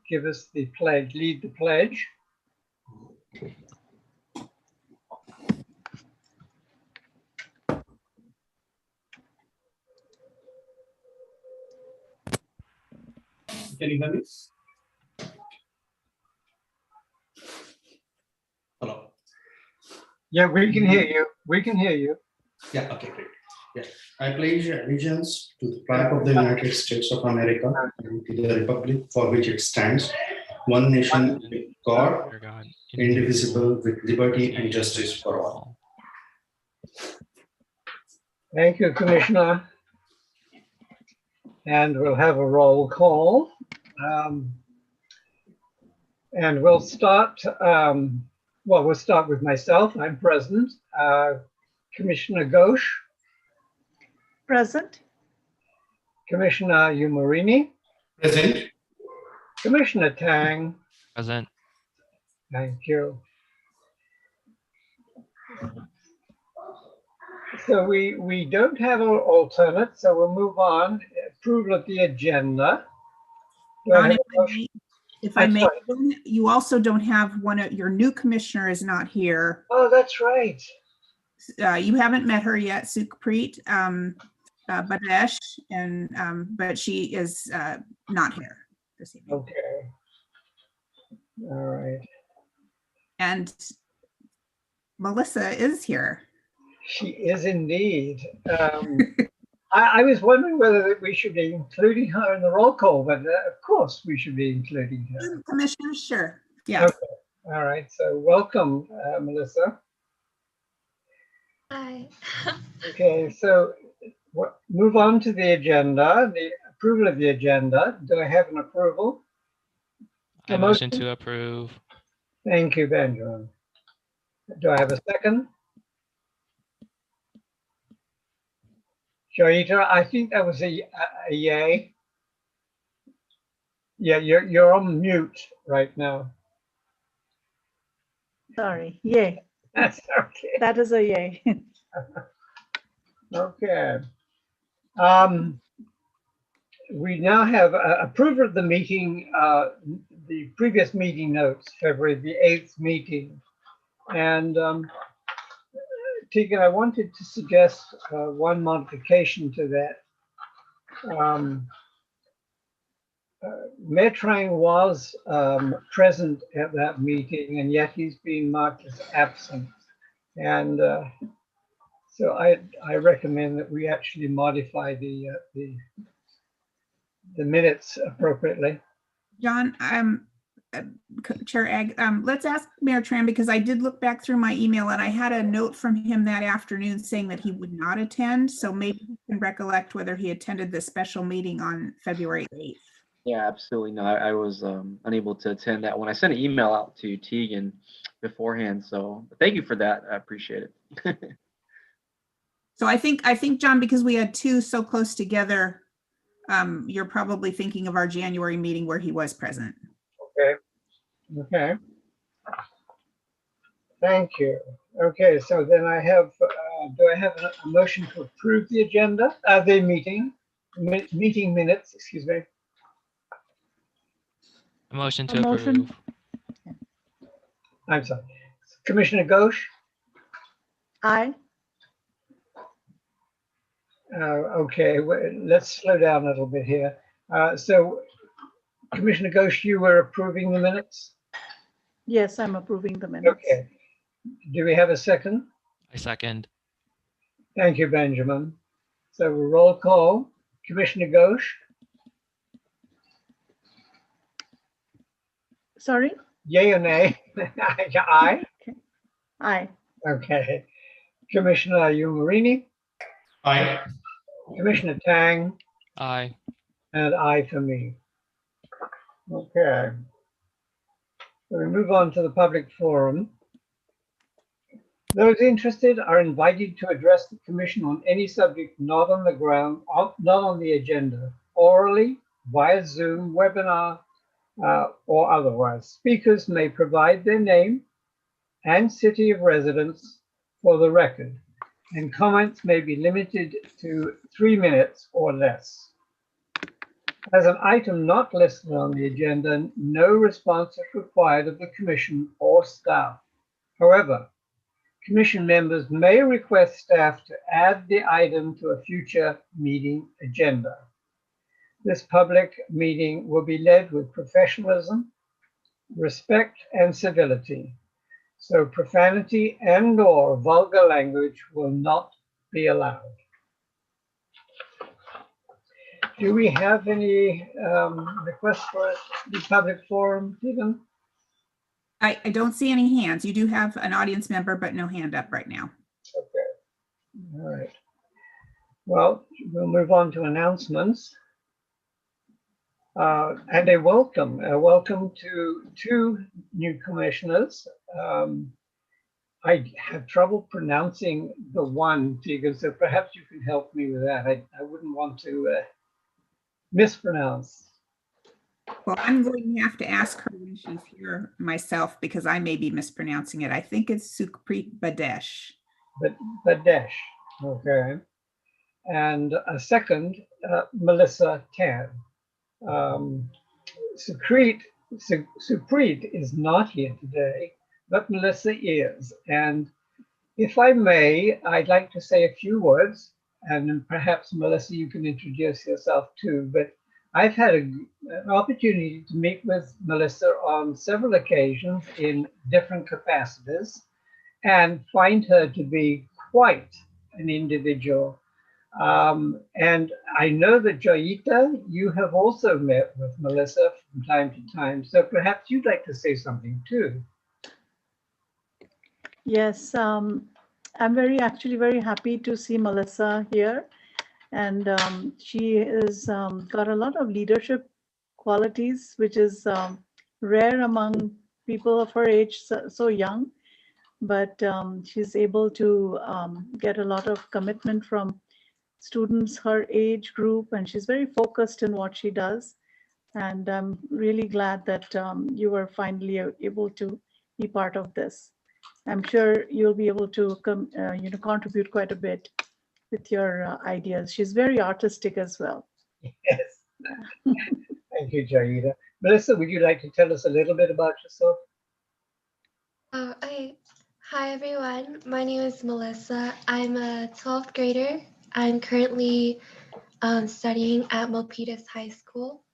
give us the pledge, lead the pledge. Can you hear me? Hello. Yeah, we can hear you. We can hear you. Yeah, okay, great. Yeah. I pledge allegiance to the flag of the United States of America and to the republic for which it stands, one nation, under God, indivisible, with liberty and justice for all. Thank you, Commissioner. And we'll have a roll call. And we'll start, we'll start with myself. I'm present. Commissioner Ghosh. Present. Commissioner Umarini. Present. Commissioner Tang. Present. Thank you. So we don't have an alternate, so we'll move on. Approval of the agenda. Do I have a motion? If I I'm may, sorry. you also don't have one of your new commissioner is not here. Oh, that's right. You haven't met her yet, Sukhpreet Badesh, and but she is not here this evening. Okay. All right. And Melissa is here. She is indeed. I was wondering whether we should be including her in the roll call, but of course we should be including her. Commissioner, sure. Yeah. Okay. All right. So welcome, Melissa. Hi. Okay. So move on to the agenda, the approval of the agenda. Do I have an approval? I motion to approve. Thank you, Benjamin. Do I have a second? Joyita, I think that was a yay. Yeah, you're on mute right now. Sorry, yay. That's okay. That is a yay. Okay. We now have approval of the meeting, the previous meeting notes, February the 8th meeting. And Tegan, I wanted to suggest one modification to that. Mayor Trang was present at that meeting, and yet he's being marked as absent. And so I recommend that we actually modify the minutes appropriately. John, Chair Ag, let's ask Mayor Tran, because I did look back through my email and I had a note from him that afternoon saying that he would not attend. So maybe he can recollect whether he attended the special meeting on February 8th. Yeah, absolutely. No, I was unable to attend that one. I sent an email out to Tegan beforehand. So thank you for that. I appreciate it. So I think, John, because we had two so close together, you're probably thinking of our January meeting where he was present. Okay. Okay. Thank you. Okay, so then I have, do I have a motion to approve the agenda, the meeting minutes, excuse me. A motion to approve. I'm sorry. Commissioner Ghosh? Aye. Okay, let's slow down a little bit here. So Commissioner Ghosh, you were approving the minutes? Yes, I'm approving the minutes. Okay. Do we have a second? I second. Thank you, Benjamin. So roll call. Commissioner Ghosh? Sorry? Yay or nay? Aye? Okay. Aye. Okay. Commissioner Umarini? Aye. Commissioner Tang? Aye. And aye for me. Okay. So we move on to the public forum. Those interested are invited to address the Commission on any subject not on the ground, not on the agenda, orally, via Zoom, webinar, or otherwise. Speakers may provide their name and city of residence for the record, and comments may be limited to 3 minutes or less. As an item not listed on the agenda, no response is required of the Commission or staff. However, Commission members may request staff to add the item to a future meeting agenda. This public meeting will be led with professionalism, respect, and civility. So profanity and/or vulgar language will not be allowed. Do we have any requests for the public forum, Stephen? I don't see any hands. You do have an audience member, but no hand up right now. Okay, all right. Well, we'll move on to announcements. And a welcome to two new commissioners. I have trouble pronouncing the one, Tegan, so perhaps you can help me with that. I wouldn't want to mispronounce. Well, I'm going to have to ask her when she's here myself because I may be mispronouncing it. I think it's Sukhpreet Badesh. Badesh, okay. And a second, Melissa Tan. Sukhpreet is not here today, but Melissa is. And if I may, I'd like to say a few words, and perhaps Melissa, you can introduce yourself too. But I've had an opportunity to meet with Melissa on several occasions in different capacities and find her to be quite an individual. And I know that Joyita, you have also met with Melissa from time to time, so perhaps you'd like to say something too. Yes, I'm actually very happy to see Melissa here. And she has got a lot of leadership qualities, which is rare among people of her age, so young. But she's able to get a lot of commitment from students her age group, and she's very focused in what she does. And I'm really glad that you were finally able to be part of this. I'm sure you'll be able to contribute quite a bit with your ideas. She's very artistic as well. Yes. Thank you, Joyita. Melissa, would you like to tell us a little bit about yourself? Okay. Hi, everyone. My name is Melissa. I'm a 12th grader. I'm currently studying at Milpitas High School.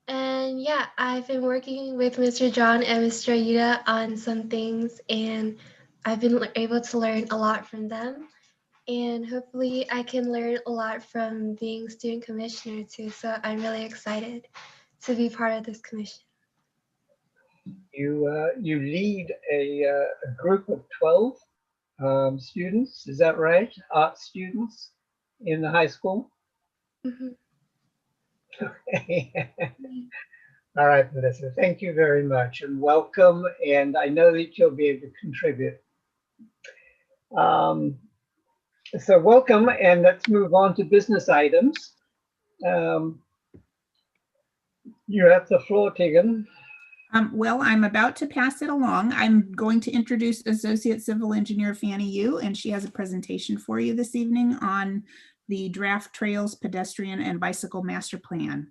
And yeah, I've been working with Mr. John and Mr. Joyita on some things, and I've been able to learn a lot from them. And hopefully I can learn a lot from being student commissioner too. So I'm really excited to be part of this commission. You lead a group of 12 students, is that right? Art students in the high school? Mm-hmm. Okay. All right, Melissa, thank you very much and welcome. And I know that you'll be able to contribute. So welcome, and let's move on to business items. You have the floor, Tegan. Well, I'm about to pass it along. I'm going to introduce Associate Civil Engineer Fanny Yu, and she has a presentation for you this evening on the draft trails, pedestrian, and bicycle master plan.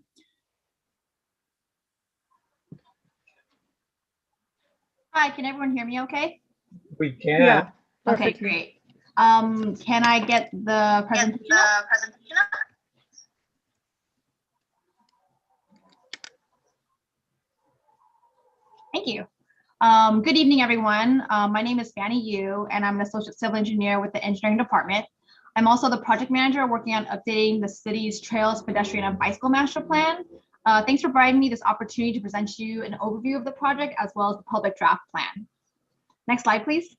Hi, can everyone hear me okay? We can. Yeah. Okay, Perfectly. great. Can I get the presentation up? Thank you. Good evening, everyone. My name is Fanny Yu, and I'm an associate civil engineer with the engineering department. I'm also the project manager working on updating the city's trails, pedestrian, and bicycle master plan. Thanks for providing me this opportunity to present you an overview of the project as well as the public draft plan. Next slide, please.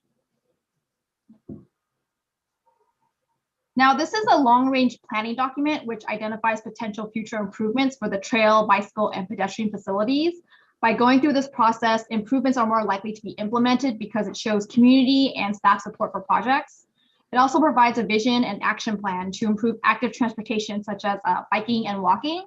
Now, this is a long-range planning document which identifies potential future improvements for the trail, bicycle, and pedestrian facilities. By going through this process, improvements are more likely to be implemented because it shows community and staff support for projects. It also provides a vision and action plan to improve active transportation, such as biking and walking.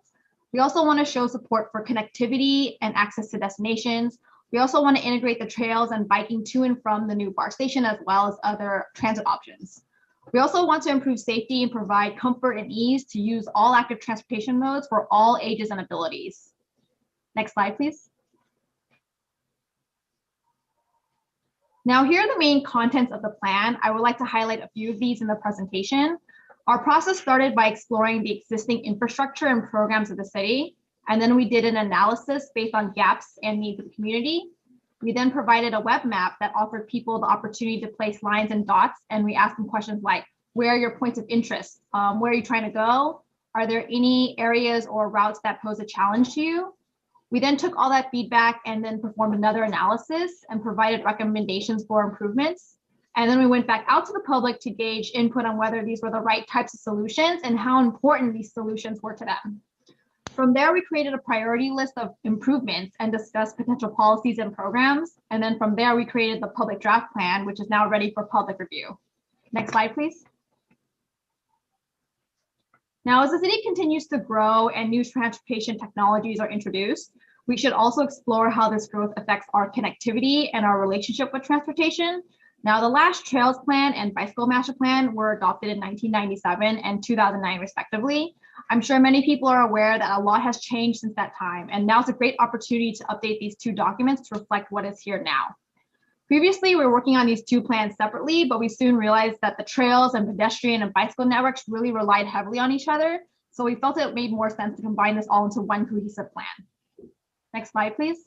We also want to show support for connectivity and access to destinations. We also want to integrate the trails and biking to and from the new BART station, as well as other transit options. We also want to improve safety and provide comfort and ease to use all active transportation modes for all ages and abilities. Next slide, please. Now, here are the main contents of the plan. I would like to highlight a few of these in the presentation. Our process started by exploring the existing infrastructure and programs of the city, and then we did an analysis based on gaps and needs of the community. We then provided a web map that offered people the opportunity to place lines and dots, and we asked them questions like, where are your points of interest? Where are you trying to go? Are there any areas or routes that pose a challenge to you? We then took all that feedback and then performed another analysis and provided recommendations for improvements. And then we went back out to the public to gauge input on whether these were the right types of solutions and how important these solutions were to them. From there, we created a priority list of improvements and discussed potential policies and programs. And then from there, we created the public draft plan, which is now ready for public review. Next slide, please. Now, as the city continues to grow and new transportation technologies are introduced, we should also explore how this growth affects our connectivity and our relationship with transportation. Now, the last Trails Plan and Bicycle Master Plan were adopted in 1997 and 2009, respectively. I'm sure many people are aware that a lot has changed since that time, and now it's a great opportunity to update these two documents to reflect what is here now. Previously, we were working on these two plans separately, but we soon realized that the trails and pedestrian and bicycle networks really relied heavily on each other, so we felt it made more sense to combine this all into one cohesive plan. Next slide, please.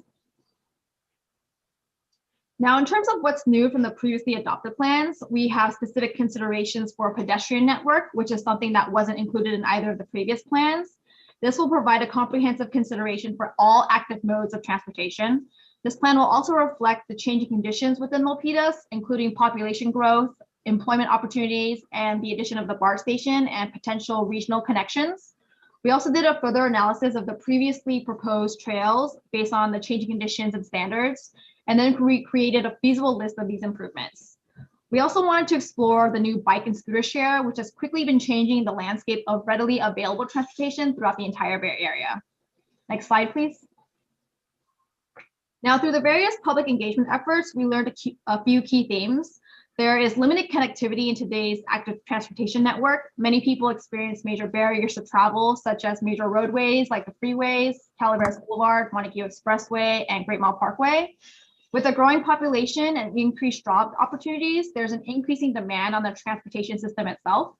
Now, in terms of what's new from the previously adopted plans, we have specific considerations for a pedestrian network, which is something that wasn't included in either of the previous plans. This will provide a comprehensive consideration for all active modes of transportation. This plan will also reflect the changing conditions within Milpitas, including population growth, employment opportunities, and the addition of the BART station and potential regional connections. We also did a further analysis of the previously proposed trails based on the changing conditions and standards, and then we created a feasible list of these improvements. We also wanted to explore the new bike and scooter share, which has quickly been changing the landscape of readily available transportation throughout the entire Bay Area. Next slide, please. Now, through the various public engagement efforts, we learned a few key themes. There is limited connectivity in today's active transportation network. Many people experience major barriers to travel, such as major roadways like the freeways, Calaveras Boulevard, Montague Expressway, and Great Mall Parkway. With a growing population and increased job opportunities, there's an increasing demand on the transportation system itself.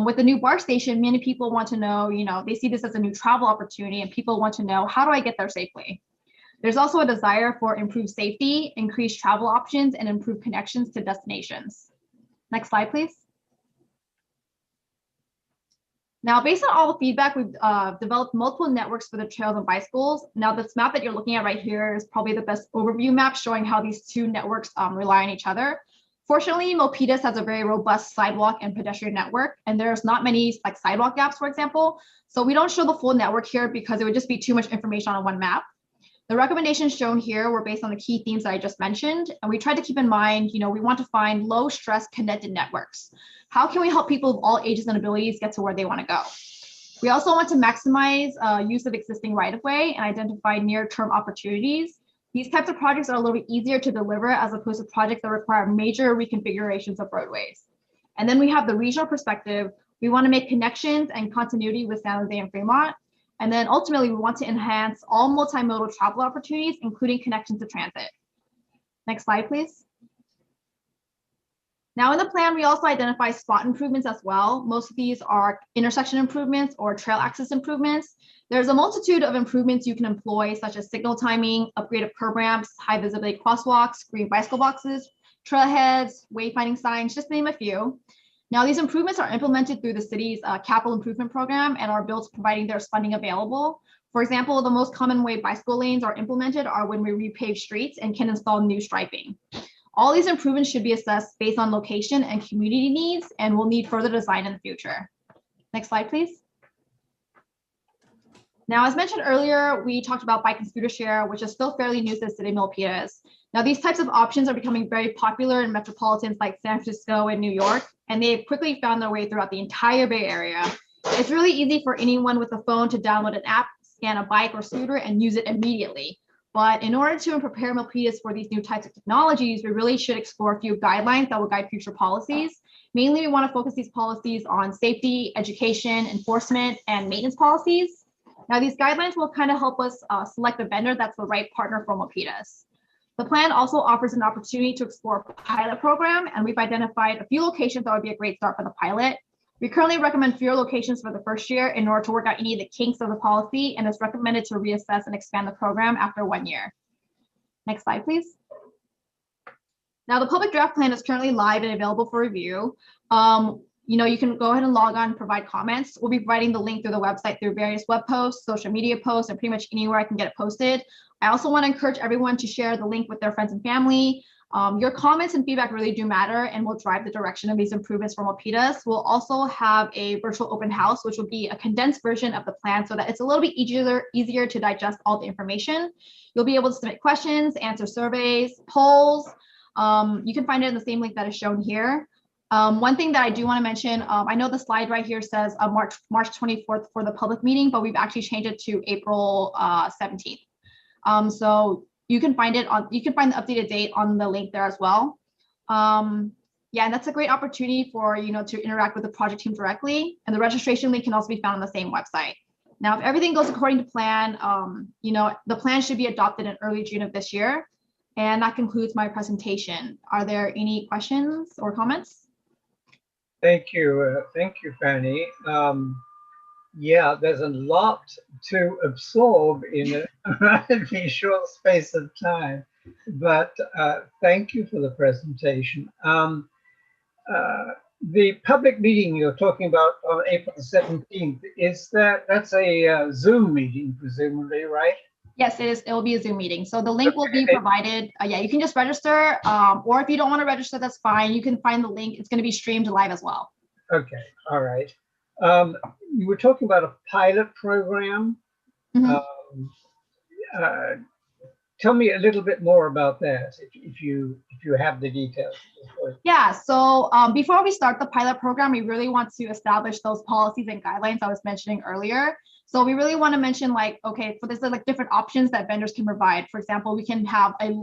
With the new BART station, many people want to know, they see this as a new travel opportunity, and people want to know, how do I get there safely? There's also a desire for improved safety, increased travel options, and improved connections to destinations. Next slide, please. Now, based on all the feedback, we've developed multiple networks for the trails and bicycles. Now, this map that you're looking at right here is probably the best overview map showing how these two networks rely on each other. Fortunately, Milpitas has a very robust sidewalk and pedestrian network, and there's not many sidewalk gaps, for example. So we don't show the full network here because it would just be too much information on one map. The recommendations shown here were based on the key themes that I just mentioned, and we tried to keep in mind, we want to find low stress connected networks. How can we help people of all ages and abilities get to where they want to go? We also want to maximize use of existing right-of-way and identify near-term opportunities. These types of projects are a little bit easier to deliver as opposed to projects that require major reconfigurations of roadways. And then we have the regional perspective. We want to make connections and continuity with San Jose and Fremont. And then ultimately, we want to enhance all multimodal travel opportunities, including connections to transit. Next slide, please. Now in the plan, we also identify spot improvements as well. Most of these are intersection improvements or trail access improvements. There's a multitude of improvements you can employ, such as signal timing, upgrade of curb ramps, high visibility crosswalks, green bicycle boxes, trailheads, wayfinding signs, just to name a few. Now, these improvements are implemented through the city's capital improvement program and are built providing there's funding available. For example, the most common way bicycle lanes are implemented are when we repave streets and can install new striping. All these improvements should be assessed based on location and community needs and will need further design in the future. Next slide, please. Now, as mentioned earlier, we talked about bike and scooter share, which is still fairly new to the city of Milpitas. Now, these types of options are becoming very popular in metropolitans like San Francisco and New York, and they've quickly found their way throughout the entire Bay Area. It's really easy for anyone with a phone to download an app, scan a bike or scooter, and use it immediately. But in order to prepare Milpitas for these new types of technologies, we really should explore a few guidelines that will guide future policies. Mainly, we want to focus these policies on safety, education, enforcement, and maintenance policies. Now, these guidelines will kind of help us select a vendor that's the right partner for Milpitas. The plan also offers an opportunity to explore a pilot program, and we've identified a few locations that would be a great start for the pilot. We currently recommend fewer locations for the first year in order to work out any of the kinks of the policy, and it's recommended to reassess and expand the program after 1 year. Next slide, please. Now, the public draft plan is currently live and available for review. You can go ahead and log on and provide comments. We'll be providing the link through the website through various web posts, social media posts, and pretty much anywhere I can get it posted. I also want to encourage everyone to share the link with their friends and family. Your comments and feedback really do matter and will drive the direction of these improvements for Milpitas. We'll also have a virtual open house, which will be a condensed version of the plan so that it's a little bit easier to digest all the information. You'll be able to submit questions, answer surveys, polls. You can find it in the same link that is shown here. One thing that I do want to mention, I know the slide right here says March 24th for the public meeting, but we've actually changed it to April 17th. So you can find the updated date on the link there as well. Yeah, and that's a great opportunity for to interact with the project team directly. And the registration link can also be found on the same website. Now, if everything goes according to plan, the plan should be adopted in early June of this year. And that concludes my presentation. Are there any questions or comments? Thank you, Fanny. Yeah, there's a lot to absorb in a relatively short space of time, but thank you for the presentation. The public meeting you're talking about on April the 17th, that's a Zoom meeting, presumably, right? Yes, it is. It will be a Zoom meeting. So the link will be provided. Yeah, you can just register, or if you don't want to register, that's fine. You can find the link. It's going to be streamed live as well. Okay, all right. You were talking about a pilot program. Mm-hmm. Tell me a little bit more about that, if you have the details. Yeah, so before we start the pilot program, we really want to establish those policies and guidelines I was mentioning earlier. So we really want to mention, like, okay, so there's like different options that vendors can provide. For example, we can have a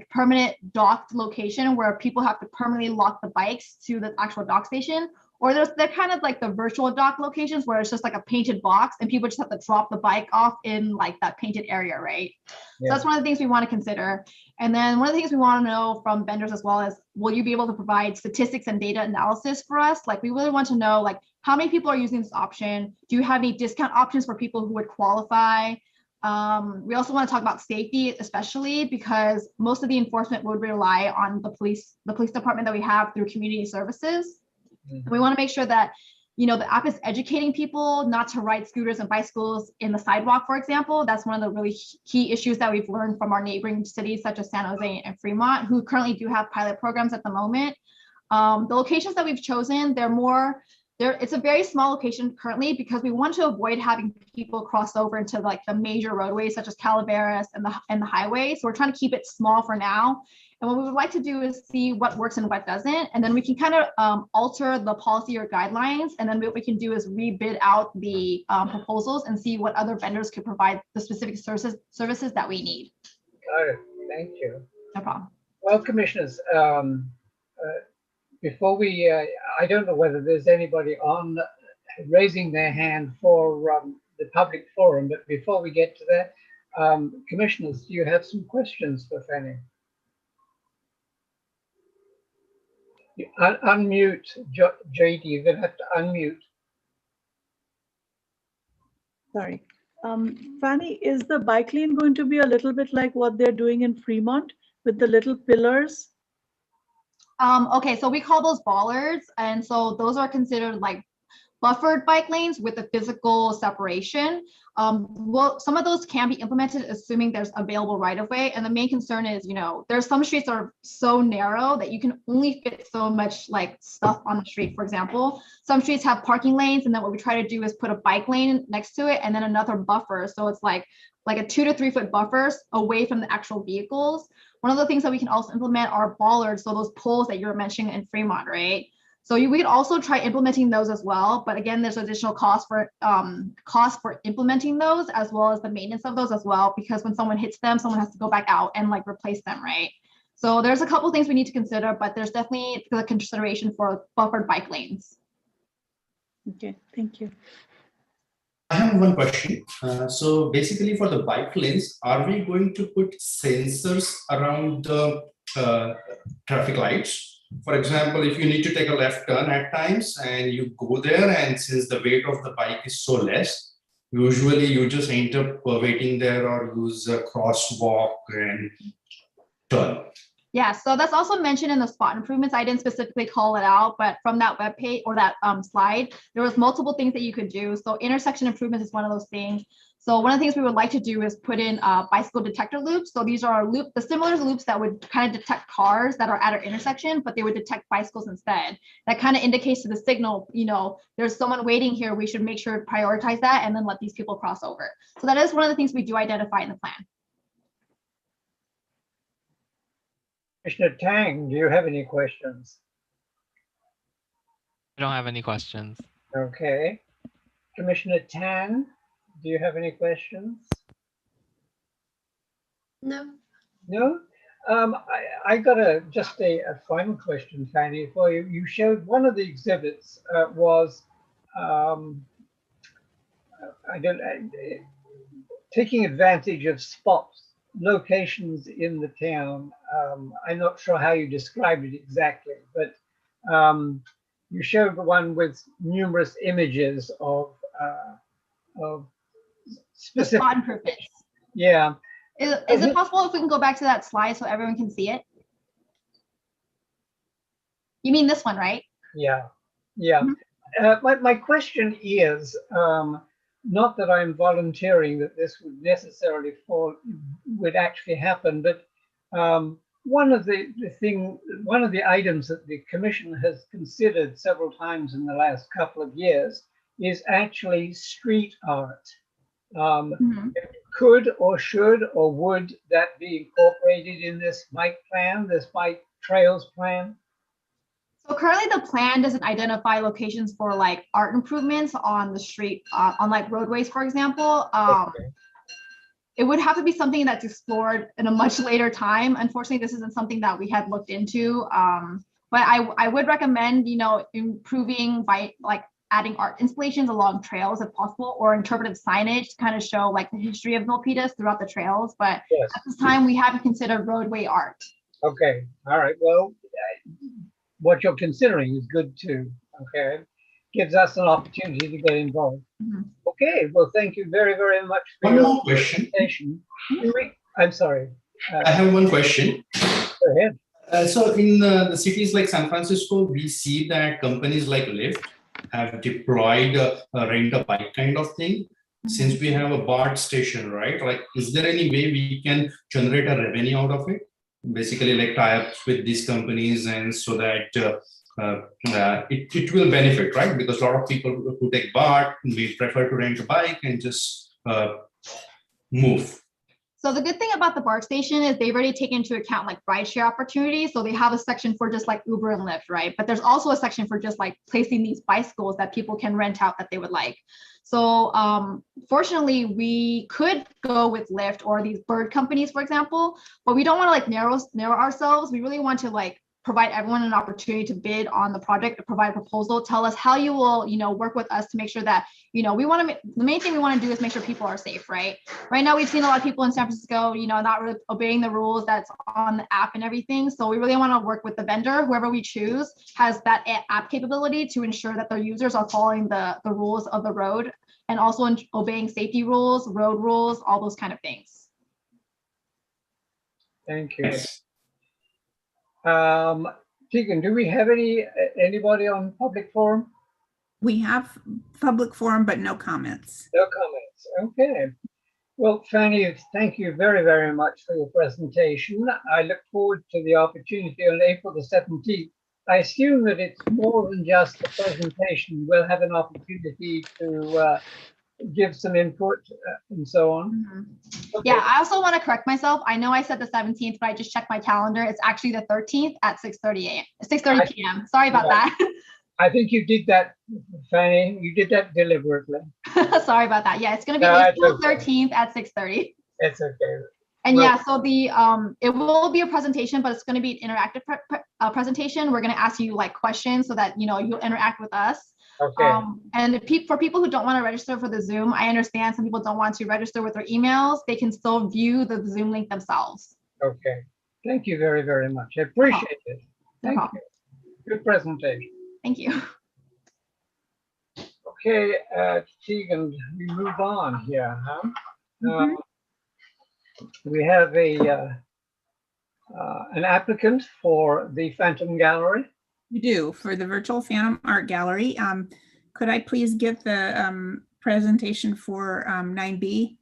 permanent docked location where people have to permanently lock the bikes to the actual dock station. Or they're kind of like the virtual dock locations where it's just like a painted box and people just have to drop the bike off in like that painted area, right? Yeah. So that's one of the things we want to consider. And then one of the things we want to know from vendors as well is, will you be able to provide statistics and data analysis for us? Like, we really want to know, like, how many people are using this option? Do you have any discount options for people who would qualify? We also want to talk about safety, especially because most of the enforcement would rely on the police department that we have through community services. We want to make sure that, the app is educating people not to ride scooters and bicycles in the sidewalk, for example. That's one of the really key issues that we've learned from our neighboring cities, such as San Jose and Fremont, who currently do have pilot programs at the moment. The locations that we've chosen, it's a very small location currently because we want to avoid having people cross over into like the major roadways, such as Calaveras and the highway. So we're trying to keep it small for now. And what we would like to do is see what works and what doesn't. And then we can kind of alter the policy or guidelines. And then what we can do is rebid out the proposals and see what other vendors could provide the specific services that we need. Got it. Thank you. No problem. Well, commissioners, before we, I don't know whether there's anybody on raising their hand for the public forum, but before we get to that, commissioners, do you have some questions for Fanny? Unmute, JD, you're going to have to unmute. Sorry. Fanny, is the bike lane going to be a little bit like what they're doing in Fremont with the little pillars? Okay, so we call those bollards. And so those are considered like buffered bike lanes with a physical separation. Well, some of those can be implemented assuming there's available right of way. And the main concern is, there's some streets that are so narrow that you can only fit so much like stuff on the street. For example, some streets have parking lanes, and then what we try to do is put a bike lane next to it and then another buffer. So it's like a 2 to 3 foot buffers away from the actual vehicles. One of the things that we can also implement are bollards. So those poles that you were mentioning in Fremont, right? So we could also try implementing those as well. But again, there's additional cost for implementing those as well as the maintenance of those as well, because when someone hits them, someone has to go back out and like replace them, right? So there's a couple things we need to consider, but there's definitely the consideration for buffered bike lanes. Okay, thank you. I have one question. So basically for the bike lanes, are we going to put sensors around the traffic lights? For example, if you need to take a left turn at times and you go there, and since the weight of the bike is so less, usually you just end up waiting there or use a crosswalk and turn. Yeah, so that's also mentioned in the spot improvements. I didn't specifically call it out, but from that web page or that slide, there was multiple things that you could do. So intersection improvements is one of those things. So one of the things we would like to do is put in bicycle detector loops. So these are the similar loops that would kind of detect cars that are at our intersection, but they would detect bicycles instead. That kind of indicates to the signal, you know, there's someone waiting here. We should make sure to prioritize that and then let these people cross over. So that is one of the things we do identify in the plan. Commissioner Tang, do you have any questions? I don't have any questions. Okay. Commissioner Tan, do you have any questions? No. No? I got just a final question, Fanny, for you. You showed one of the exhibits was taking advantage of spots, locations in the town. I'm not sure how you described it exactly, but you showed the one with numerous images of specific Spot improvements. Yeah. Is it possible if we can go back to that slide so everyone can see it? You mean this one, right? Yeah. Yeah. Mm-hmm. My question is, not that I'm volunteering that this would necessarily would actually happen, but one of the items that the Commission has considered several times in the last couple of years is actually street art. Could or should or would that be incorporated in this bike plan, this bike trails plan? So currently the plan doesn't identify locations for like art improvements on the street, on like roadways, for example. Okay. It would have to be something that's explored in a much later time. Unfortunately, this isn't something that we had looked into. But I would recommend, you know, improving by like adding art installations along trails if possible, or interpretive signage to kind of show like the history of Milpitas throughout the trails. But yes, at this time, we haven't considered roadway art. Okay, all right. Well, what you're considering is good too. Okay, gives us an opportunity to get involved. Mm-hmm. Okay, well, thank you very, very much for one your more question. I'm sorry. I have one question. Go ahead. So in the cities like San Francisco, we see that companies like Lyft have deployed a rent-a-bike kind of thing. Mm-hmm. Since we have a BART station, right? Like, is there any way we can generate a revenue out of it? Basically, like tie-ups with these companies, and so that it will benefit, right? Because a lot of people who take BART, we prefer to rent a bike and just move. So the good thing about the BART station is they've already taken into account like rideshare opportunities. So they have a section for just like Uber and Lyft, right? But there's also a section for just like placing these bicycles that people can rent out that they would like. So fortunately, we could go with Lyft or these bird companies, for example, but we don't want to like narrow ourselves. We really want to like provide everyone an opportunity to bid on the project, provide a proposal, tell us how you will, you know, work with us to make sure that, you know, the main thing we want to do is make sure people are safe, right? Right now, we've seen a lot of people in San Francisco, you know, not really obeying the rules that's on the app and everything. So we really want to work with the vendor, whoever we choose has that app capability to ensure that their users are following the rules of the road and also obeying safety rules, road rules, all those kind of things. Thank you. Tegan, do we have anybody on public forum? We have public forum, but no comments. No comments. Okay. Well, Fanny, thank you very, very much for your presentation. I look forward to the opportunity on April the 17th. I assume that it's more than just a presentation. We'll have an opportunity to give some input and so on. Mm-hmm. Okay. Yeah, I also want to correct myself. I know I said the 17th, but I just checked my calendar. It's actually the 13th at 6:30 p.m. Sorry about that. I think you did that, Fanny. You did that deliberately. Sorry about that. Yeah, it's going to be No, it's April okay. 13th at 6:30. It's okay. And Well- yeah, so the it will be a presentation, but it's going to be an interactive presentation. We're going to ask you like questions so that you'll interact with us. Okay. And for people who don't want to register for the Zoom, I understand some people don't want to register with their emails. They can still view the Zoom link themselves. Okay. Thank you very, very much. I appreciate it. No Thank problem. you. Good presentation. Thank you. Okay, Tegan, we move on here, huh? Mhm. We have an applicant for the Phantom Gallery. You do, for the virtual Phantom Art Gallery. Could I please get the presentation for 9B?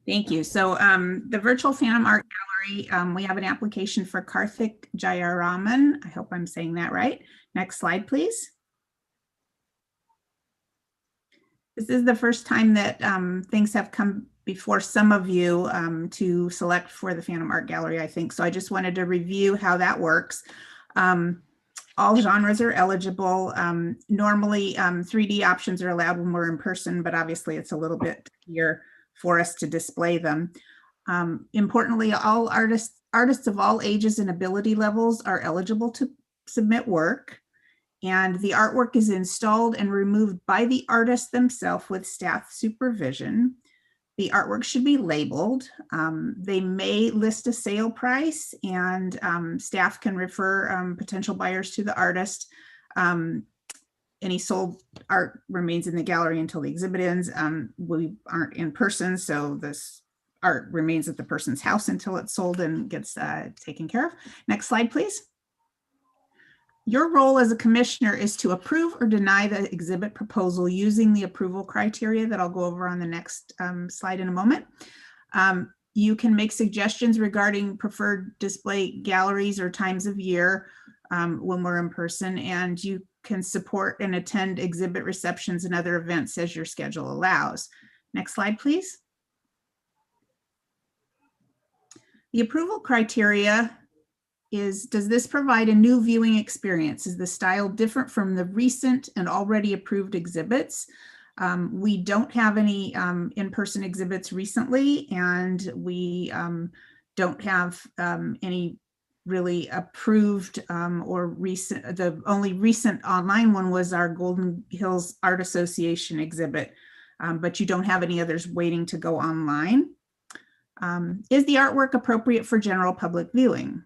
Thank you. So the virtual Phantom Art Gallery, we have an application for Karthik Jayaraman. I hope I'm saying that right. Next slide, please. This is the first time that things have come before some of you to select for the Phantom Art Gallery, I think. So I just wanted to review how that works. All genres are eligible. Normally 3D options are allowed when we're in person, but obviously it's a little bit trickier for us to display them. Importantly, all artists of all ages and ability levels are eligible to submit work. And the artwork is installed and removed by the artist themselves with staff supervision. The artwork should be labeled. They may list a sale price, and staff can refer potential buyers to the artist. Any sold art remains in the gallery until the exhibit ends. We aren't in person, so this art remains at the person's house until it's sold and gets taken care of. Next slide, please. Your role as a commissioner is to approve or deny the exhibit proposal using the approval criteria that I'll go over on the next slide in a moment. You can make suggestions regarding preferred display galleries or times of year when we're in person, and you can support and attend exhibit receptions and other events as your schedule allows. Next slide, please. The approval criteria is, does this provide a new viewing experience? Is the style different from the recent and already approved exhibits? We don't have any in-person exhibits recently, and we don't have any really approved or recent. The only recent online one was our Golden Hills Art Association exhibit, but you don't have any others waiting to go online. Is the artwork appropriate for general public viewing?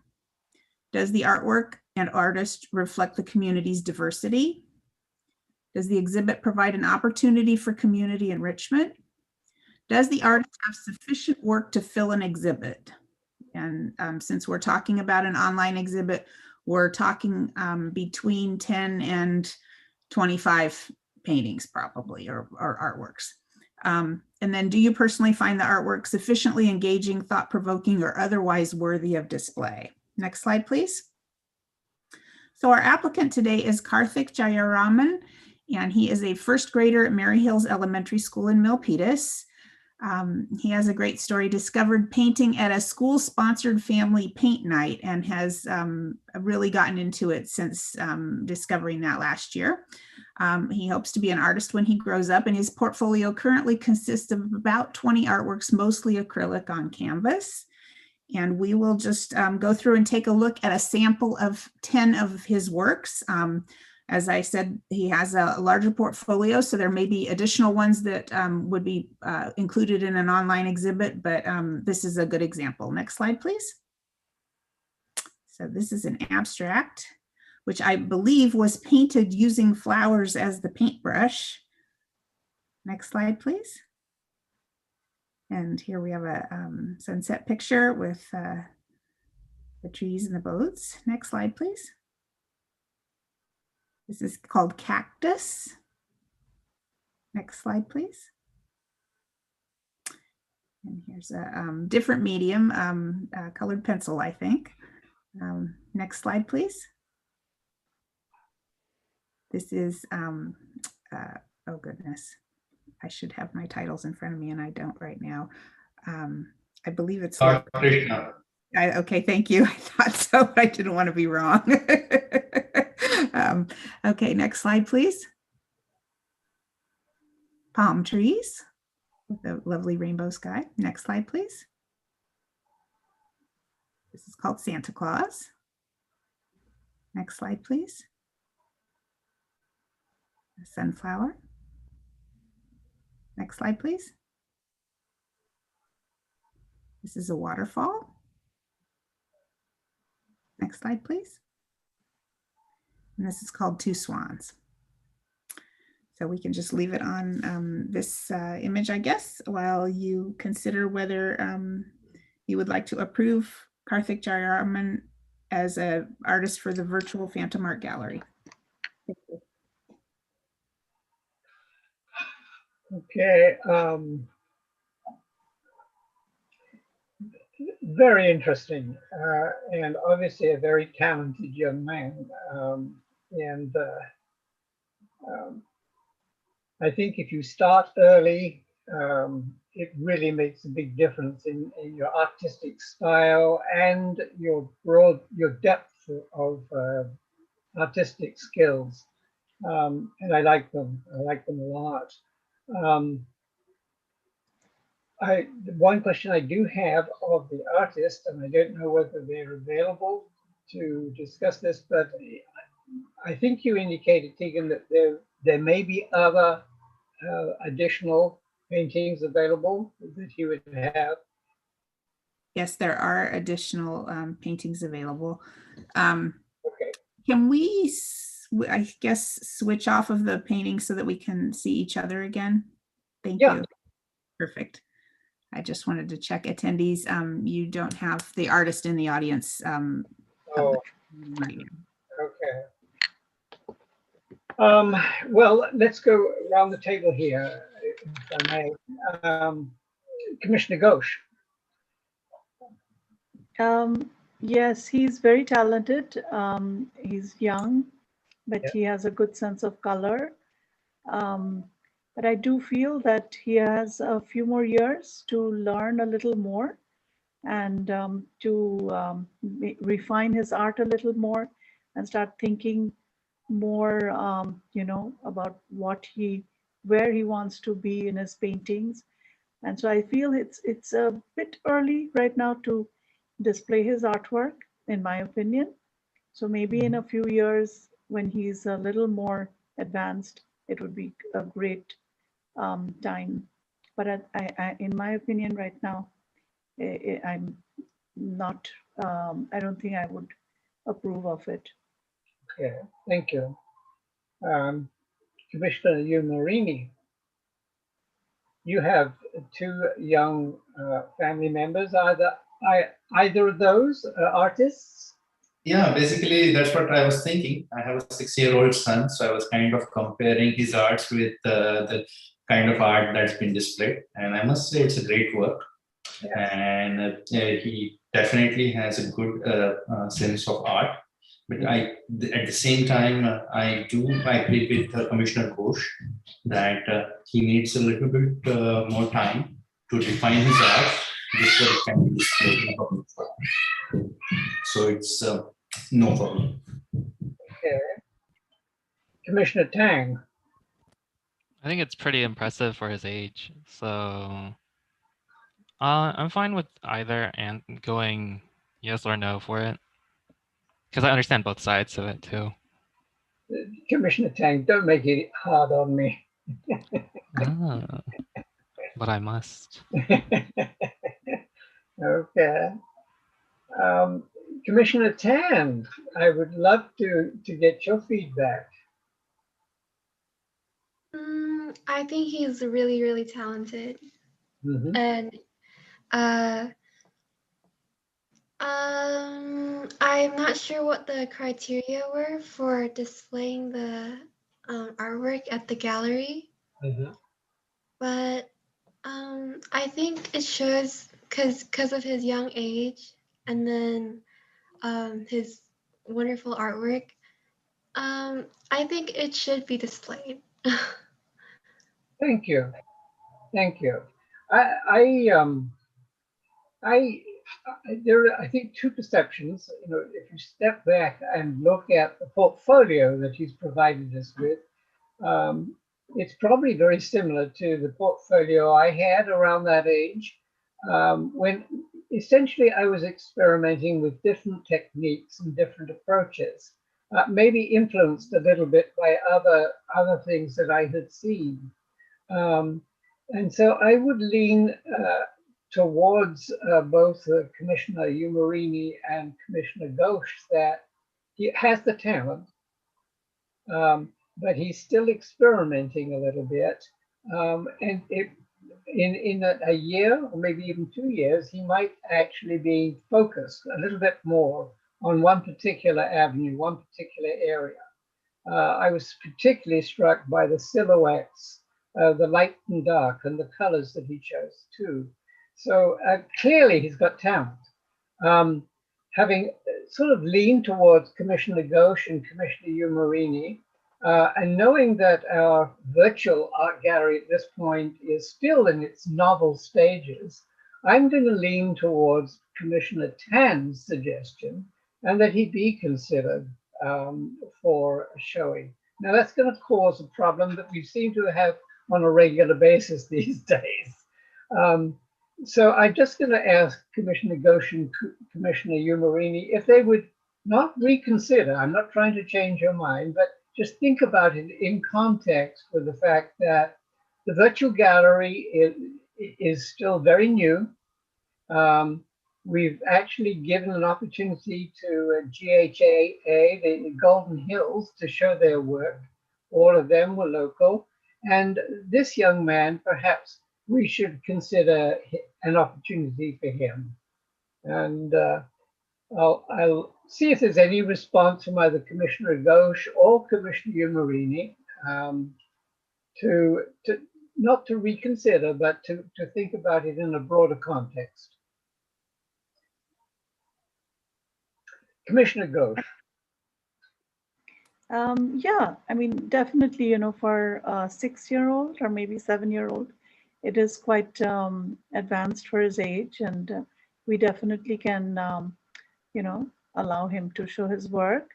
Does the artwork and artist reflect the community's diversity? Does the exhibit provide an opportunity for community enrichment? Does the artist have sufficient work to fill an exhibit? And since we're talking about an online exhibit, we're talking between 10 and 25 paintings probably, or artworks. And then, do you personally find the artwork sufficiently engaging, thought-provoking, or otherwise worthy of display? Next slide, please. So our applicant today is Karthik Jayaraman, and he is a first grader at Mary Hills Elementary School in Milpitas. He has a great story, discovered painting at a school-sponsored family paint night, and has really gotten into it since discovering that last year. He hopes to be an artist when he grows up, and his portfolio currently consists of about 20 artworks, mostly acrylic on canvas. And we will just go through and take a look at a sample of 10 of his works. As I said, he has a larger portfolio, so there may be additional ones that would be included in an online exhibit, but this is a good example. Next slide, please. So this is an abstract, which I believe was painted using flowers as the paintbrush. Next slide, please. And here we have a sunset picture with the trees and the boats. Next slide, please. This is called Cactus. Next slide, please. And here's a different medium, colored pencil, I think. Next slide, please. This is, oh goodness. I should have my titles in front of me and I don't right now. I believe it's. Okay, thank you. I thought so, but I didn't want to be wrong. Okay, next slide, please. Palm trees with a lovely rainbow sky. Next slide, please. This is called Santa Claus. Next slide, please. A sunflower. Next slide, please. This is a waterfall. Next slide, please. And this is called Two Swans. So we can just leave it on this image, I guess, while you consider whether you would like to approve Karthik Jayaraman as an artist for the virtual Phantom Art Gallery. Okay. Very interesting, and obviously a very talented young man. I think if you start early, it really makes a big difference in your artistic style and your depth of artistic skills. And I like them. I like them a lot. One question I do have of the artist, and I don't know whether they're available to discuss this, but I think you indicated, Tegan, that there may be other additional paintings available that you would have. Yes, there are additional paintings available. Okay. Can we, I guess, switch off of the painting so that we can see each other again? Thank you. Perfect. I just wanted to check attendees. You don't have the artist in the audience. Oh, right. Okay. Well, let's go around the table here, if I may. Commissioner Ghosh. Yes, he's very talented. He's young, but he has a good sense of color. But I do feel that he has a few more years to learn a little more and to refine his art a little more and start thinking more, about where he wants to be in his paintings. And so I feel it's a bit early right now to display his artwork, in my opinion. So maybe in a few years, when he's a little more advanced, it would be a great time. But in my opinion, right now, I'm not. I don't think I would approve of it. Okay, thank you. Commissioner Marini, you have two young family members. Either of those artists? Yeah, basically that's what I was thinking. I have a 6-year-old son, so I was kind of comparing his arts with the kind of art that's been displayed, and I must say it's a great work. Yes. And he definitely has a good sense of art. But at the same time, I agree with Commissioner Ghosh that he needs a little bit more time to define his art before it can be displayed in public forum. So it's no problem. Okay. Commissioner Tang. I think it's pretty impressive for his age. So I'm fine with either and going yes or no for it. Because I understand both sides of it too. Commissioner Tang, don't make it hard on me. But I must. Okay. Commissioner Tan, I would love to get your feedback. I think he's really, really talented. Mm-hmm. And I'm not sure what the criteria were for displaying the artwork at the gallery. Mm-hmm. But I think it shows because of his young age and then his wonderful artwork. I think it should be displayed. Thank you. Thank you. There are, I think, two perceptions. You know, if you step back and look at the portfolio that he's provided us with, um, it's probably very similar to the portfolio I had around that age, when essentially I was experimenting with different techniques and different approaches, maybe influenced a little bit by other things that I had seen. And so I would lean towards both Commissioner Umarini and Commissioner Ghosh that he has the talent, but he's still experimenting a little bit. And in a year or maybe even 2 years, he might actually be focused a little bit more on one particular avenue, one particular area. I was particularly struck by the silhouettes, the light and dark, and the colors that he chose too. So clearly he's got talent. Having sort of leaned towards Commissioner Ghosh and Commissioner Umarini, and knowing that our virtual art gallery at this point is still in its novel stages, I'm going to lean towards Commissioner Tan's suggestion, and that he be considered for showing. Now that's going to cause a problem that we seem to have on a regular basis these days. So I'm just going to ask Commissioner Ghosh and Commissioner Umarini if they would not reconsider. I'm not trying to change your mind, but just think about it in context with the fact that the virtual gallery is still very new. We've actually given an opportunity to GHAA, the Golden Hills, to show their work. All of them were local. And this young man, perhaps we should consider an opportunity for him. And I'll see if there's any response from either Commissioner Ghosh or Commissioner Umarini to not to reconsider, but to think about it in a broader context. Commissioner Ghosh. Yeah, I mean, definitely, you know, for a 6-year-old or maybe 7-year-old, it is quite advanced for his age, and we definitely can, you know, allow him to show his work.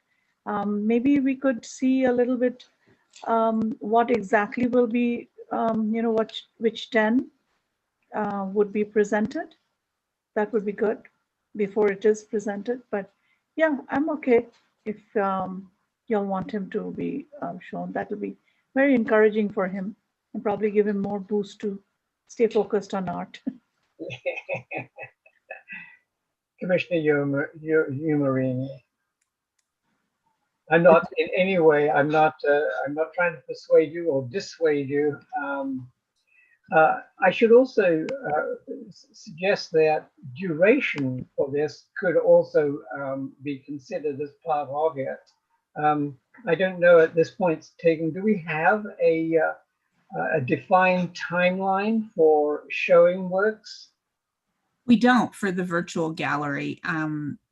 Maybe we could see a little bit what exactly will be, you know, which 10 would be presented. That would be good before it is presented. But yeah, I'm okay if you'll want him to be shown. That will be very encouraging for him and probably give him more boost to stay focused on art. Commissioner Umarini. I'm not in any way, I'm not trying to persuade you or dissuade you. I should also suggest that duration for this could also be considered as part of it. I don't know at this point, Tegan, do we have a defined timeline for showing works? We don't for the virtual gallery.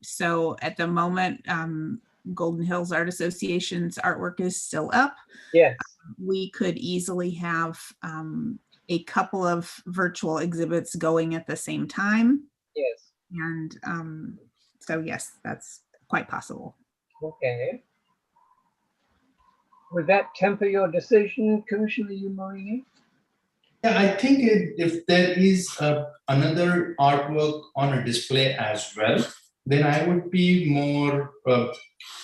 So at the moment, Golden Hills Art Association's artwork is still up. Yes. We could easily have a couple of virtual exhibits going at the same time. Yes. And so yes, that's quite possible. Okay. Would that temper your decision, Commissioner Umarini? Yeah, I think if there is another artwork on a display as well, then I would be more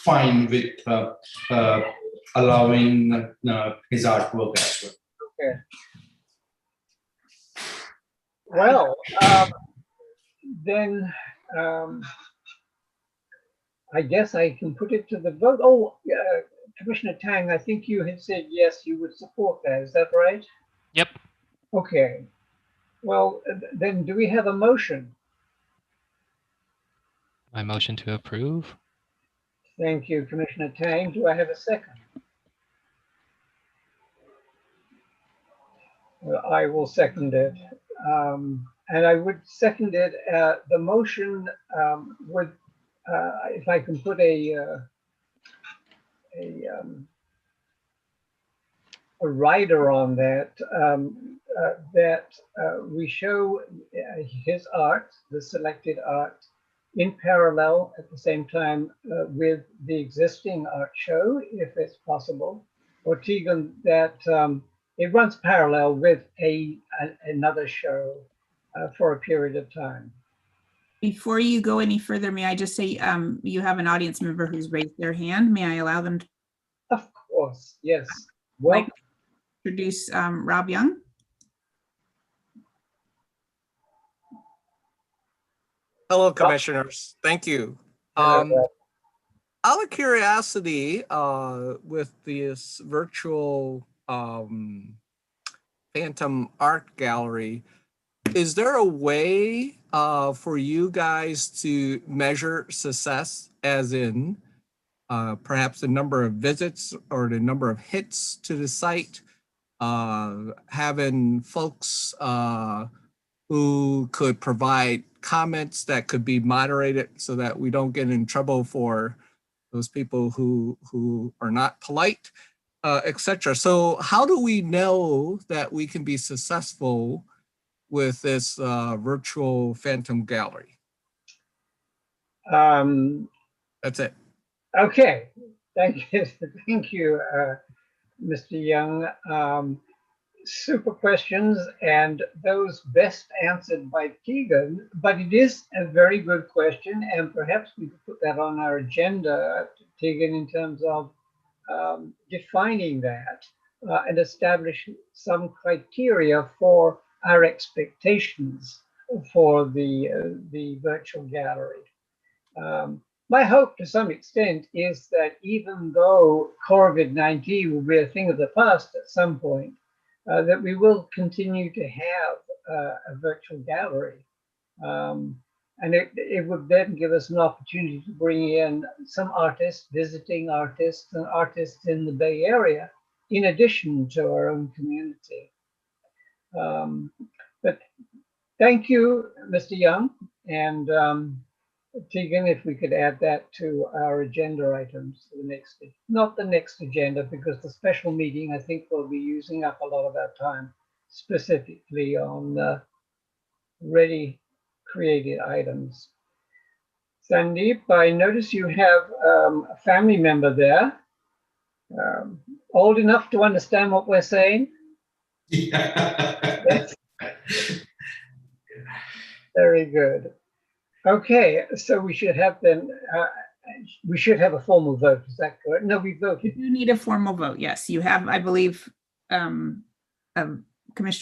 fine with allowing his artwork as well. Okay. Well, then I guess I can put it to the vote. Oh, Commissioner Tang, I think you had said yes, you would support that. Is that right? Yep. Okay. Well, then do we have a motion? My motion to approve. Thank you, Commissioner Tang. Do I have a second? Well, I will second it. And I would second it. The motion would, if I can put a rider on that, that we show his art, the selected art, in parallel at the same time with the existing art show, if it's possible, or Tegan, that it runs parallel with another show for a period of time. Before you go any further, may I just say you have an audience member who's raised their hand. May I allow them to? Of course, yes. Well, Well, introduce Rob Young. Hello, commissioners. Thank you. hello, Out of curiosity, with this virtual Phantom Art Gallery, is there a way for you guys to measure success, as in perhaps the number of visits or the number of hits to the site, having folks who could provide comments that could be moderated so that we don't get in trouble for those people who are not polite, etc. So how do we know that we can be successful with this virtual Phantom Gallery? That's it. Okay, thank you, thank you, Mr. Young. Super questions, and those best answered by Tegan, but it is a very good question, and perhaps we could put that on our agenda, Tegan, in terms of defining that and establish some criteria for our expectations for the virtual gallery. My hope to some extent is that even though COVID-19 will be a thing of the past at some point, that we will continue to have a virtual gallery. And it would then give us an opportunity to bring in some artists, visiting artists, and artists in the Bay Area, in addition to our own community. But thank you, Mr. Young, and Tegan, if we could add that to our agenda items, the next, not the next agenda, because the special meeting, I think, will be using up a lot of our time specifically on ready created items. Sandeep, I notice you have a family member there, old enough to understand what we're saying. Yes. Very good. Okay, so we should have then, we should have a formal vote, is that correct? No, we voted. You need a formal vote, yes. You have, I believe, Commissioner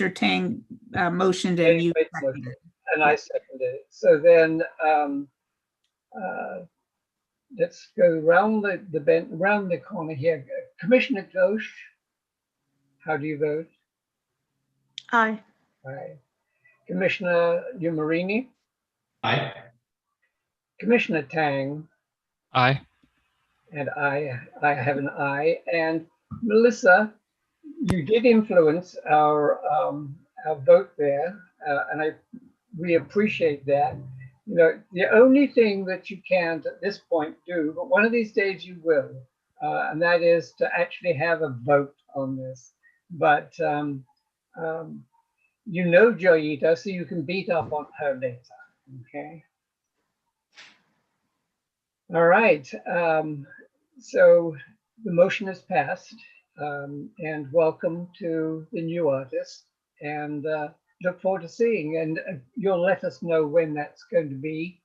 Tang motioned and you seconded it. And I seconded it. So then let's go round the bend, round the corner here. Commissioner Ghosh, how do you vote? Aye. Aye. Commissioner Umarini? Aye. Commissioner Tang? Aye. And I have an aye. And Melissa, you did influence our vote there, and we appreciate that. You know, the only thing that you can't at this point do, but one of these days you will, and that is to actually have a vote on this. But you know Joyita, so you can beat up on her later, okay? All right, so the motion is passed, and welcome to the new artist, and look forward to seeing, and you'll let us know when that's going to be.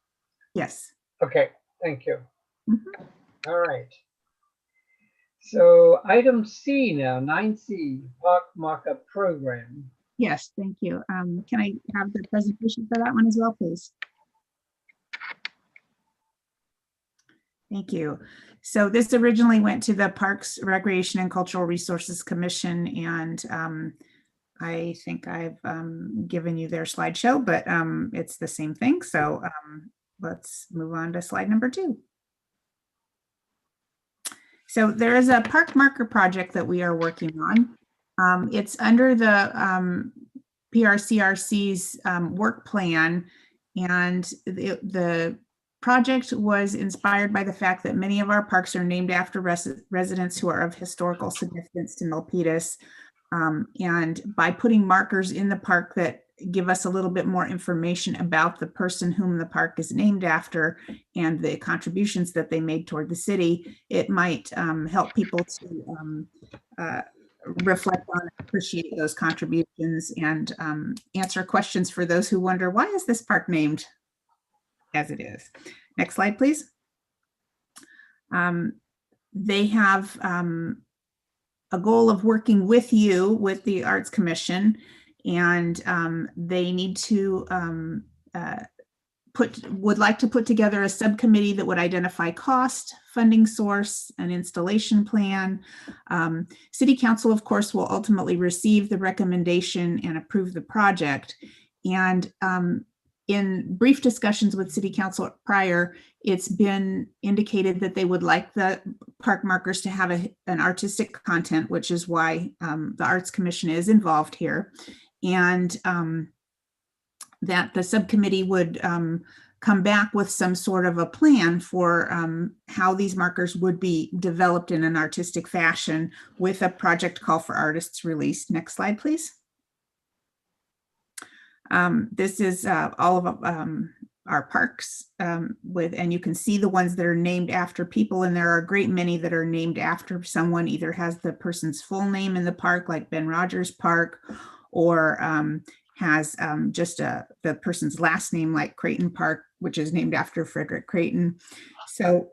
Yes. Okay, thank you. All right. So item C now, 9C, park markup program. Yes, thank you. Can I have the presentation for that one as well, please? Thank you. So this originally went to the Parks, Recreation and Cultural Resources Commission, and I think I've given you their slideshow, but it's the same thing. So let's move on to slide number 2. So there is a park marker project that we are working on. It's under the PRCRC's work plan, and the project was inspired by the fact that many of our parks are named after residents who are of historical significance to Milpitas. And by putting markers in the park that give us a little bit more information about the person whom the park is named after and the contributions that they made toward the city, it might help people to reflect on and appreciate those contributions and answer questions for those who wonder, why is this park named as it is? Next slide, please. They have a goal of working with you, with the Arts Commission, and they need to would like to put together a subcommittee that would identify cost, funding source, an installation plan. City Council, of course, will ultimately receive the recommendation and approve the project. And in brief discussions with City Council prior, it's been indicated that they would like the park markers to have an artistic content, which is why the Arts Commission is involved here. And that the subcommittee would come back with some sort of a plan for how these markers would be developed in an artistic fashion with a project call for artists released. Next slide, please. This is all of our parks and you can see the ones that are named after people, and there are a great many that are named after someone, either has the person's full name in the park, like Ben Rogers Park, or has just the person's last name, like Creighton Park, which is named after Frederick Creighton. So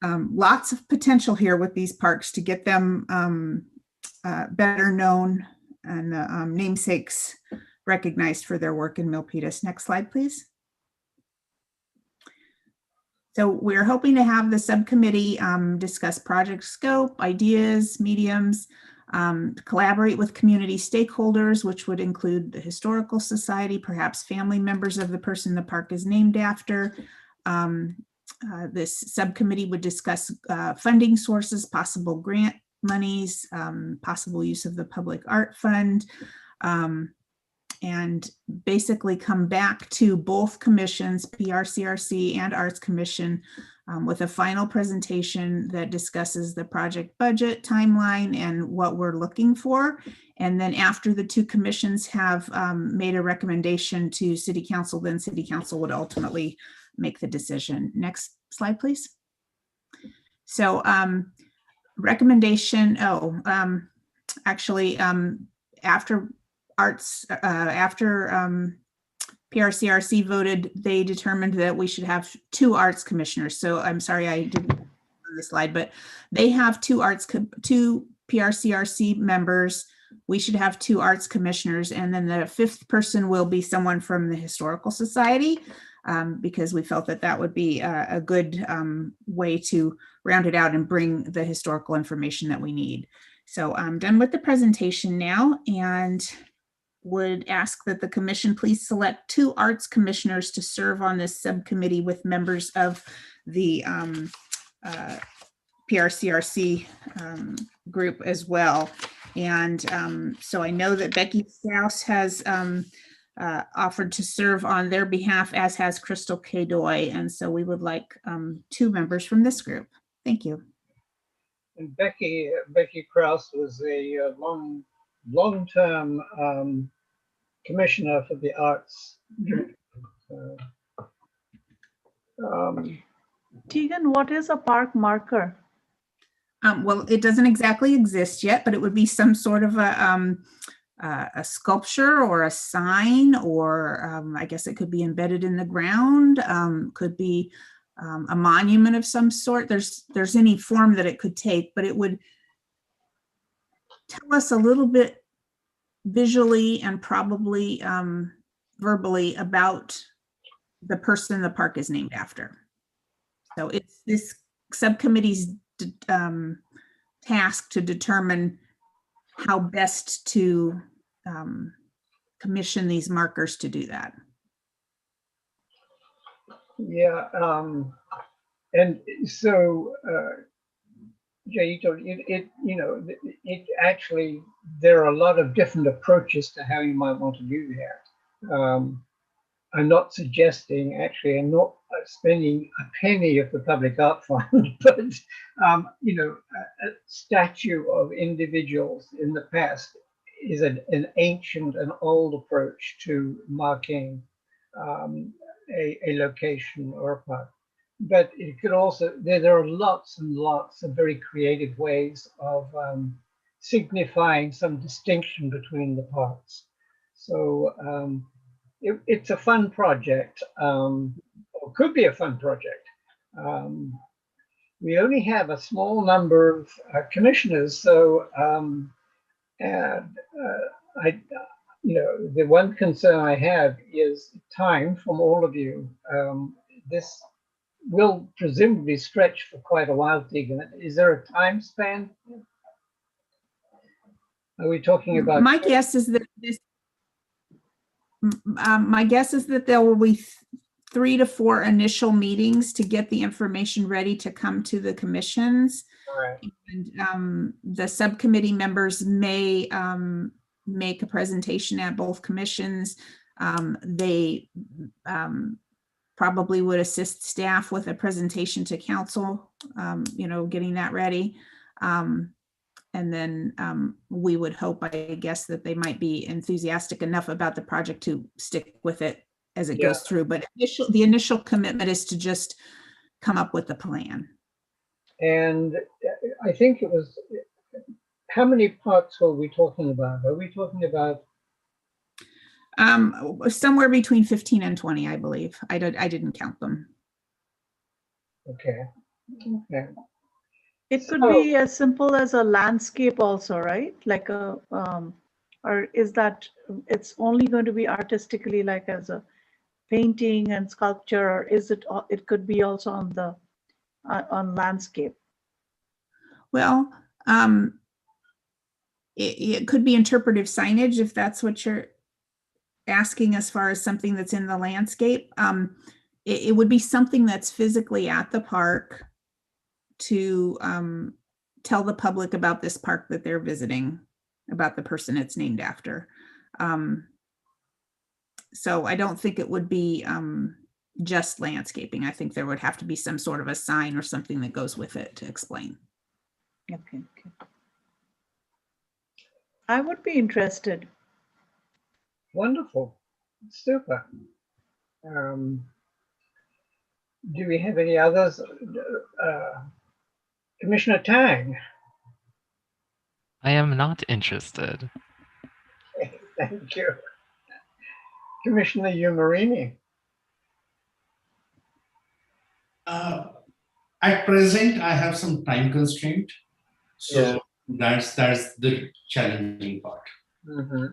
lots of potential here with these parks to get them better known and namesakes recognized for their work in Milpitas. Next slide, please. So we're hoping to have the subcommittee discuss project scope, ideas, mediums, collaborate with community stakeholders, which would include the Historical Society, perhaps family members of the person the park is named after. This subcommittee would discuss funding sources, possible grant monies, possible use of the Public Art Fund, and basically come back to both commissions, PRCRC and Arts Commission, with a final presentation that discusses the project budget, timeline, and what we're looking for. And then after the two commissions have made a recommendation to City Council, then City Council would ultimately make the decision. Next slide, please. So recommendation, after Arts, after PRCRC voted, they determined that we should have 2 arts commissioners. So I'm sorry I didn't on the slide, but they have 2 PRCRC members. We should have 2 arts commissioners, and then the 5th person will be someone from the Historical Society, because we felt that that would be a good way to round it out and bring the historical information that we need. So I'm done with the presentation now, and would ask that the commission please select 2 arts commissioners to serve on this subcommittee with members of the PRCRC group as well. And so I know that Becky Strauss has offered to serve on their behalf, as has Crystal K. Doy. And so we would like 2 members from this group. Thank you. And Becky Krause was a long-term commissioner for the arts. Tegan, what is a park marker? Well, it doesn't exactly exist yet, but it would be some sort of a sculpture or a sign, or I guess it could be embedded in the ground, could be a monument of some sort. There's any form that it could take, but it would tell us a little bit visually and probably verbally about the person the park is named after. So it's this subcommittee's task to determine how best to commission these markers to do that. Yeah, and so Jay, it actually, there are a lot of different approaches to how you might want to do that. I'm not suggesting, actually, I'm not spending a penny of the public art fund, but a statue of individuals in the past is an ancient and old approach to marking a location or a park. But it could also, there are lots and lots of very creative ways of signifying some distinction between the parts. So it's a fun project, or could be a fun project. We only have a small number of commissioners, so and the one concern I have is time from all of you. This will presumably stretch for quite a while, Tegan. Is there a time span? Are we talking about? My guess is that there will be 3 to 4 initial meetings to get the information ready to come to the commissions. Right. And the subcommittee members may make a presentation at both commissions. They probably would assist staff with a presentation to council, getting that ready. And then we would hope, I guess, that they might be enthusiastic enough about the project to stick with it as it goes through. But the initial commitment is to just come up with the plan. And I think it was, how many parks were we talking about? Are we talking about? Somewhere between 15 and 20, I believe. I didn't count them. Okay. Okay. It could be as simple as a landscape also, right? Like a, or is that it's only going to be artistically like as a painting and sculpture, or is it, it could be also on the, on landscape? Well, it could be interpretive signage if that's what you're asking as far as something that's in the landscape. It would be something that's physically at the park to tell the public about this park that they're visiting, about the person it's named after. So I don't think it would be just landscaping. I think there would have to be some sort of a sign or something that goes with it to explain. Okay. I would be interested. Wonderful. Super. Do we have any others? Commissioner Tang. I am not interested. Thank you. Commissioner Umarini. At present, I have some time constraint. So that's the challenging part. Mm-hmm.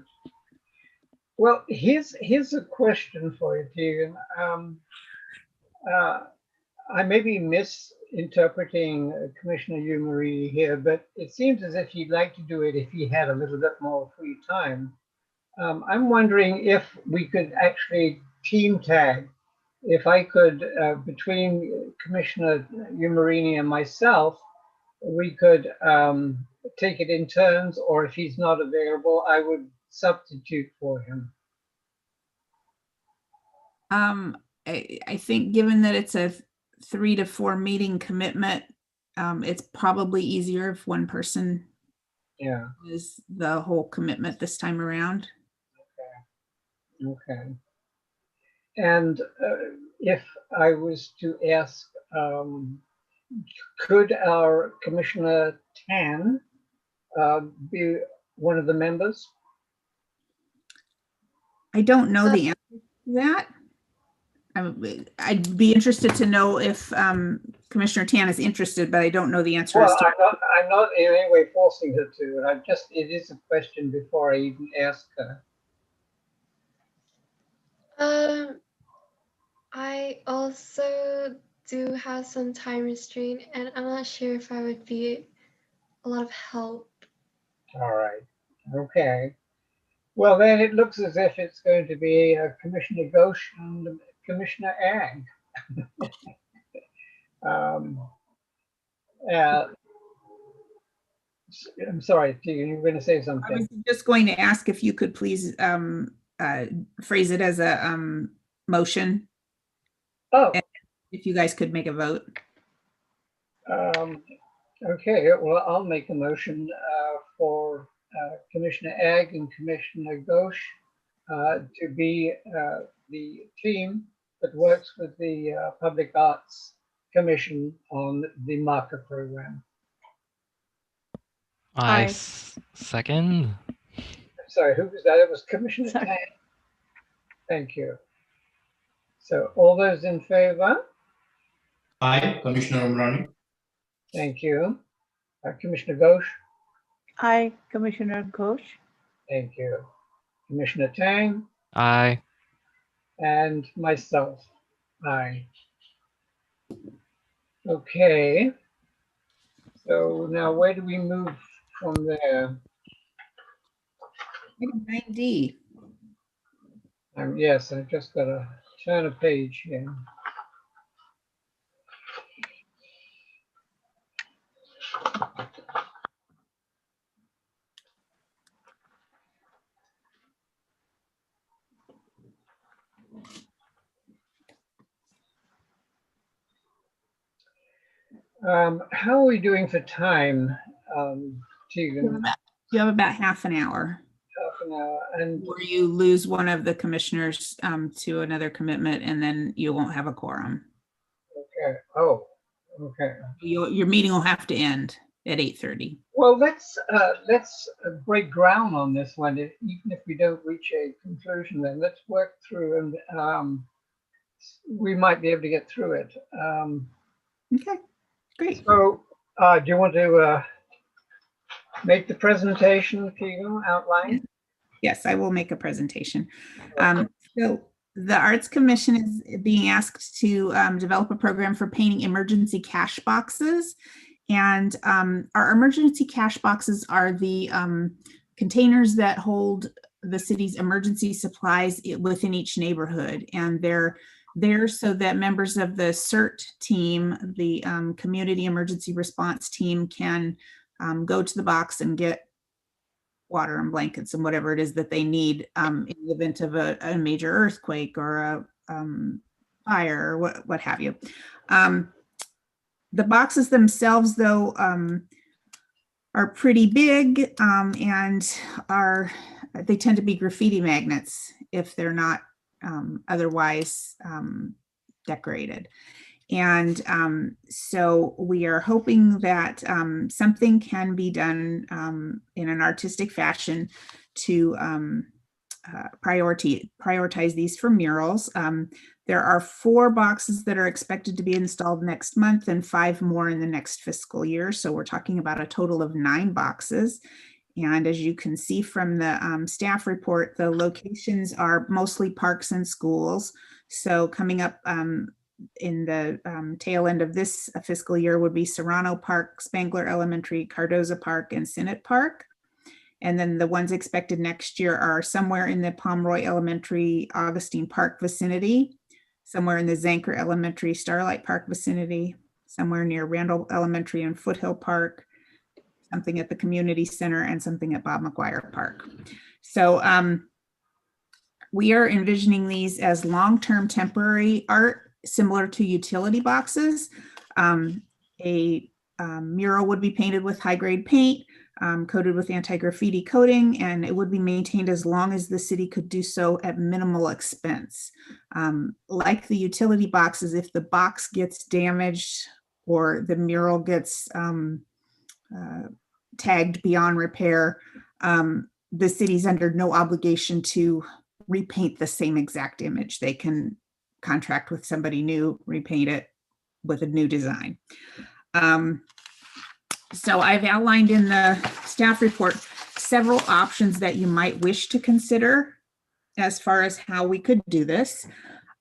Well, here's a question for you, Tegan. I may be misinterpreting Commissioner Umarini here, but it seems as if he'd like to do it if he had a little bit more free time. I'm wondering if we could actually team tag. If I could, between Commissioner Umarini and myself, we could take it in turns, or if he's not available, I would substitute for him. I think given that it's a 3 to 4 meeting commitment, it's probably easier if one person is the whole commitment this time around. Okay. And if I was to ask, could our Commissioner Tan be one of the members? I don't know the answer to that. I'd be interested to know if Commissioner Tan is interested, but I don't know the answer. Well, I'm not in any way forcing her to. It is a question before I even ask her. I also do have some time restraint, and I'm not sure if I would be a lot of help. All right. Okay. Well, then it looks as if it's going to be Commissioner Ghosh and Commissioner Ag. I'm sorry, you were going to say something. I was just going to ask if you could please phrase it as a motion. Oh. If you guys could make a vote. Okay, well, I'll make a motion for Commissioner Ag and Commissioner Ghosh to be the team that works with the Public Arts Commission on the marker program. Aye. Second. Sorry, who was that? It was Commissioner Sorry. Tang. Thank you. So all those in favor? Aye, Commissioner Umrani. Thank you. Commissioner Ghosh? Aye, Commissioner Ghosh. Thank you. Commissioner Tang? Aye. And myself. Aye. Okay. So now where do we move from there? Item 9D. Yes, I've just got to turn a page here. How are we doing for time, Tegan? You have about half an hour. Half an hour. And Or you lose one of the commissioners to another commitment, and then you won't have a quorum. okay. Oh, okay. Your meeting will have to end at 8:30. Well, let's break ground on this one. Even if we don't reach a conclusion, then let's work through, and we might be able to get through it. Okay, great. So, do you want to make the presentation, Keegan, outline? Yes, I will make a presentation. So the Arts Commission is being asked to develop a program for painting emergency cash boxes. And our emergency cash boxes are the containers that hold the city's emergency supplies within each neighborhood. And they're there so that members of the CERT team, the Community Emergency Response Team, can go to the box and get water and blankets and whatever it is that they need in the event of a major earthquake or a fire or what have you. The boxes themselves, though, are pretty big and they tend to be graffiti magnets if they're not otherwise decorated. And so we are hoping that something can be done in an artistic fashion to prioritize these for murals. There are 4 boxes that are expected to be installed next month and 5 more in the next fiscal year. So we're talking about a total of 9 boxes. And as you can see from the staff report, the locations are mostly parks and schools. So coming up in the tail end of this fiscal year would be Serrano Park, Spangler Elementary, Cardoza Park, and Sinnott Park. And then the ones expected next year are somewhere in the Pomeroy Elementary, Augustine Park vicinity, somewhere in the Zanker Elementary, Starlight Park vicinity, somewhere near Randall Elementary and Foothill Park, something at the community center, and something at Bob McGuire Park. So we are envisioning these as long-term temporary art, similar to utility boxes. A mural would be painted with high-grade paint, coated with anti-graffiti coating, and it would be maintained as long as the city could do so at minimal expense. Like the utility boxes, if the box gets damaged or the mural gets tagged beyond repair, the city's under no obligation to repaint the same exact image. They can contract with somebody new, repaint it with a new design. So I've outlined in the staff report several options that you might wish to consider as far as how we could do this.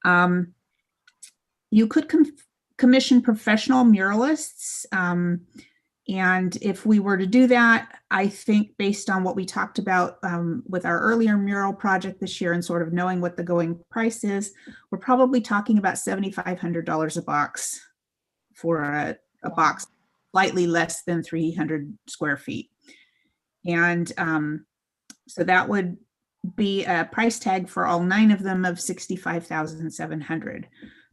You could commission professional muralists. And if we were to do that, I think based on what we talked about with our earlier mural project this year and sort of knowing what the going price is, we're probably talking about $7,500 a box for a box slightly less than 300 square feet. And so that would be a price tag for all 9 of them of $65,700.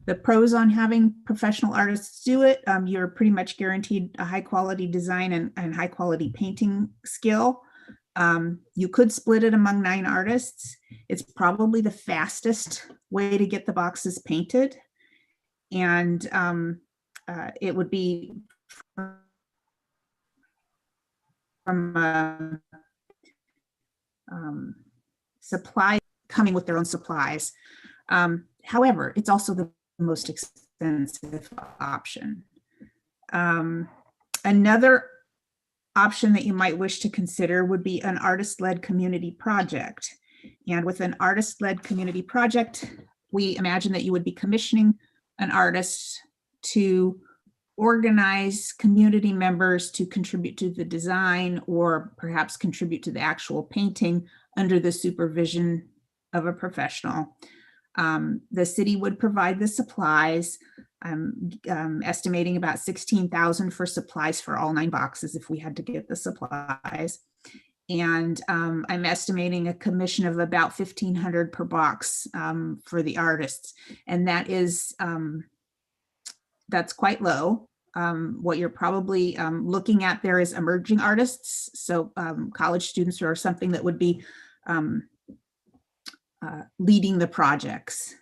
The pros on having professional artists do it, you're pretty much guaranteed a high quality design and high quality painting skill. You could split it among 9 artists. It's probably the fastest way to get the boxes painted. And it would be from supply coming with their own supplies. However, it's also the most expensive option. Another option that you might wish to consider would be an artist-led community project. And with an artist-led community project, we imagine that you would be commissioning an artist to organize community members to contribute to the design or perhaps contribute to the actual painting under the supervision of a professional. The city would provide the supplies. I'm estimating about $16,000 for supplies for all 9 boxes if we had to get the supplies. And I'm estimating a commission of about $1,500 per box for the artists. And that is, that's quite low. What you're probably looking at there is emerging artists. So college students or something that would be leading the projects.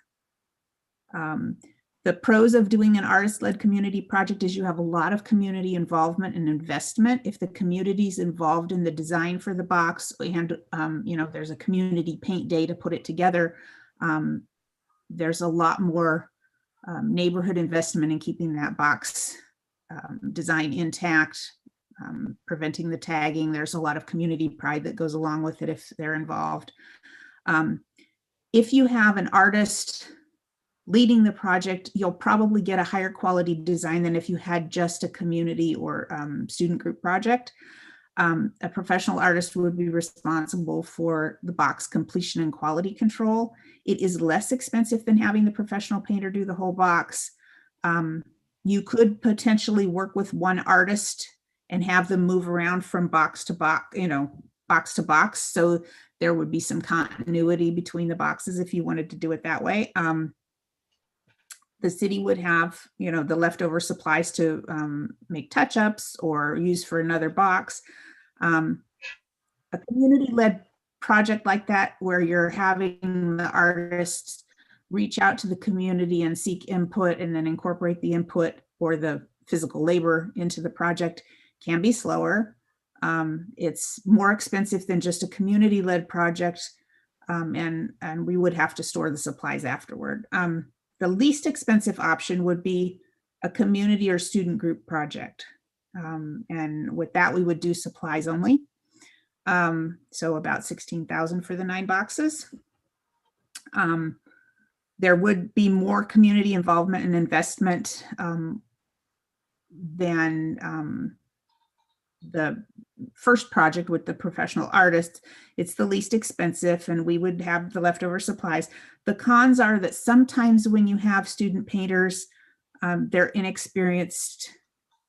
The pros of doing an artist-led community project is you have a lot of community involvement and investment. If the community's involved in the design for the box and you know, there's a community paint day to put it together, there's a lot more neighborhood investment in keeping that box design intact, preventing the tagging. There's a lot of community pride that goes along with it if they're involved. If you have an artist leading the project, you'll probably get a higher quality design than if you had just a community or student group project. A professional artist would be responsible for the box completion and quality control. It is less expensive than having the professional painter do the whole box. You could potentially work with one artist and have them move around from box to box, you know, box to box. So there would be some continuity between the boxes if you wanted to do it that way. The city would have, you know, the leftover supplies to make touch-ups or use for another box. A community-led project like that, where you're having the artists reach out to the community and seek input and then incorporate the input or the physical labor into the project, can be slower. It's more expensive than just a community-led project, and we would have to store the supplies afterward. The least expensive option would be a community or student group project. And with that, we would do supplies only. So about $16,000 for the 9 boxes. There would be more community involvement and investment than the first project with the professional artists. It's the least expensive and we would have the leftover supplies. The cons are that sometimes when you have student painters, they're inexperienced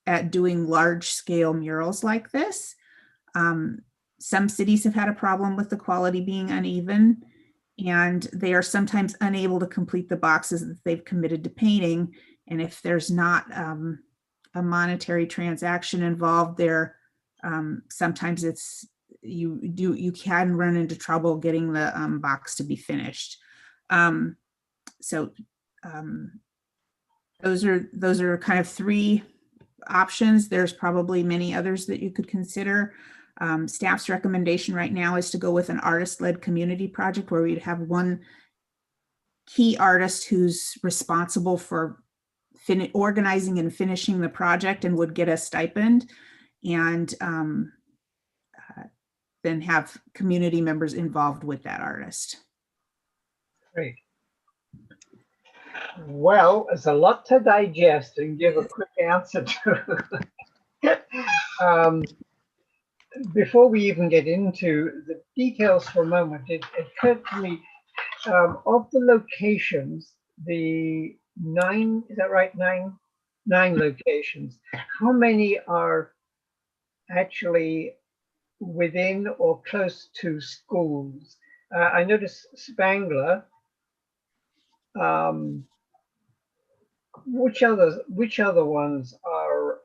at doing large scale murals like this. Some cities have had a problem with the quality being uneven, and they are sometimes unable to complete the boxes that they've committed to painting. And if there's not a monetary transaction involved there, sometimes it's you can run into trouble getting the box to be finished. Those are kind of 3 options. There's probably many others that you could consider. Staff's recommendation right now is to go with an artist-led community project where we'd have one key artist who's responsible for organizing and finishing the project and would get a stipend, and then have community members involved with that artist. Great. Well, it's a lot to digest and give a quick answer to. Before we even get into the details for a moment, it occurred to me, of the locations, the 9, is that right? 9 locations. How many are actually within or close to schools? I noticed Spangler. Which other ones are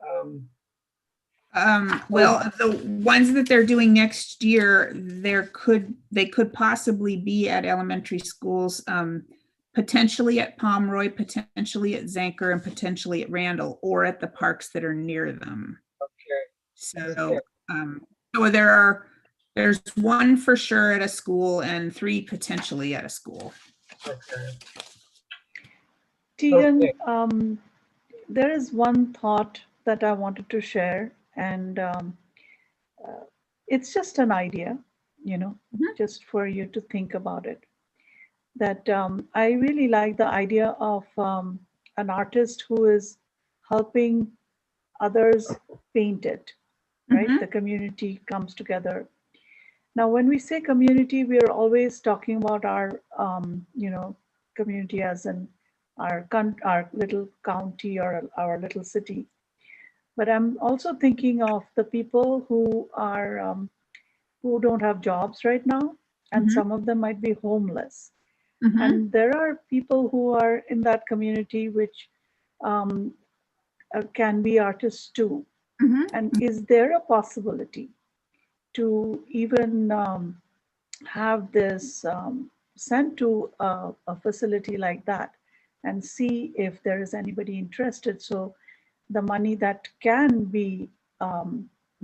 Well, the ones that they're doing next year, they could possibly be at elementary schools, potentially at Pomeroy, potentially at Zanker, and potentially at Randall, or at the parks that are near them. Okay. So, so there's one for sure at a school and 3 potentially at a school. Okay. Tegan, Okay. there is one thought that I wanted to share, and it's just an idea, just for you to think about it. That I really like the idea of an artist who is helping others paint it, right? The community comes together. Now, when we say community, we are always talking about our, community as in our little county or our little city. But I'm also thinking of the people who are who don't have jobs right now, and some of them might be homeless. And there are people who are in that community which can be artists too. And is there a possibility to even have this sent to a facility like that and see if there is anybody interested? So the money that can be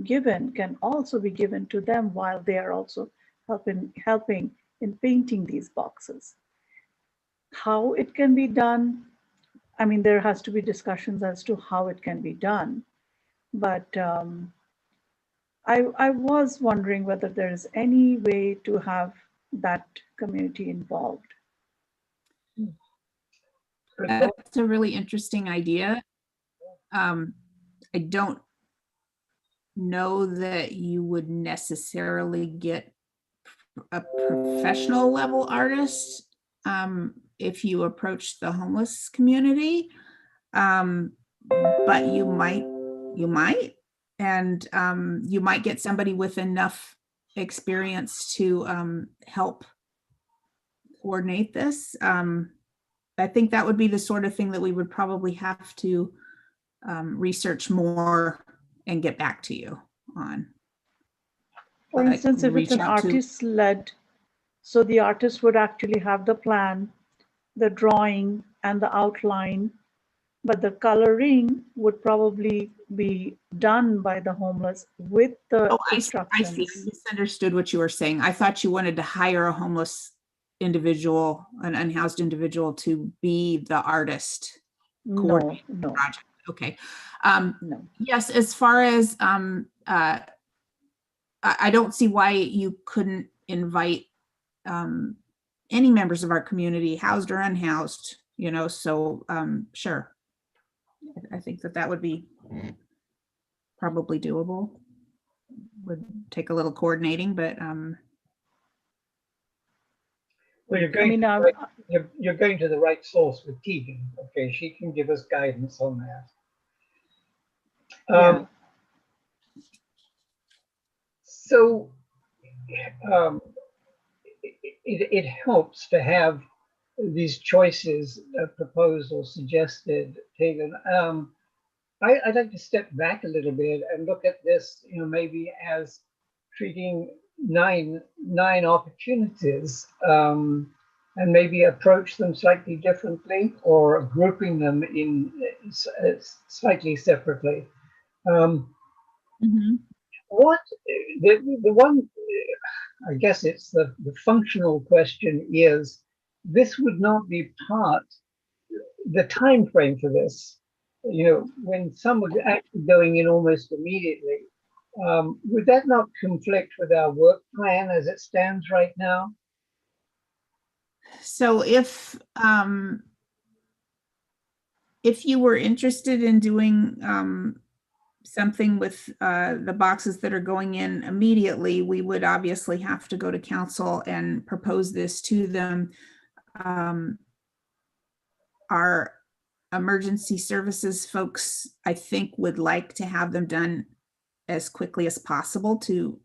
given can also be given to them while they are also helping in painting these boxes. How it can be done, I mean, there has to be discussions as to how it can be done. But I was wondering whether there is any way to have that community involved. That's a really interesting idea. I don't know that you would necessarily get a professional level artist if you approach the homeless community, but you might, and you might get somebody with enough experience to help coordinate this. I think that would be the sort of thing that we would probably have to research more and get back to you on. For instance, if it's an artist-led, so the artist would actually have the plan, the drawing, and the outline, but the coloring would probably be done by the homeless with the instructions. I see. I misunderstood what you were saying. I thought you wanted to hire a homeless individual, an unhoused individual, to be the artist. No. Project. Okay. No. Yes, as far as I don't see why you couldn't invite any members of our community, housed or unhoused, so sure. I think that would be probably doable. Would take a little coordinating, but well, you're going to the right source with Tegan. Okay, she can give us guidance on that. So it helps to have these choices, proposals suggested, Tegan. I'd like to step back a little bit and look at this, maybe as treating nine opportunities, and maybe approach them slightly differently or grouping them in slightly separately. What the one, I guess it's the functional question is, this would not be the time frame for this, when someone's actually going in almost immediately, would that not conflict with our work plan as it stands right now? So if you were interested in doing something with the boxes that are going in immediately, we would obviously have to go to council and propose this to them. Our emergency services folks, I think, would like to have them done as quickly as possible to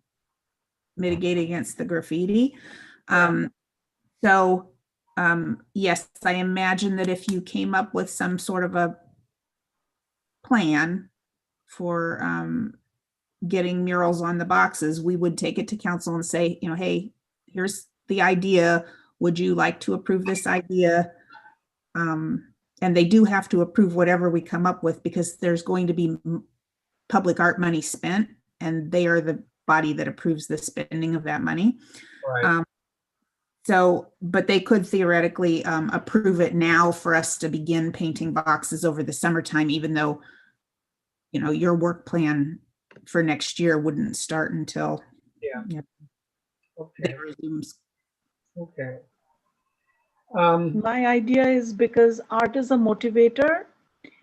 mitigate against the graffiti. So yes, I imagine that if you came up with some sort of a plan for getting murals on the boxes, we would take it to council and say, you know, hey, here's the idea. Would you like to approve this idea? And they do have to approve whatever we come up with because there's going to be public art money spent, and they are the body that approves the spending of that money. Right. So, but they could theoretically approve it now for us to begin painting boxes over the summertime, even though, you know, your work plan for next year wouldn't start until Okay. that resumes. Okay. My idea is because art is a motivator,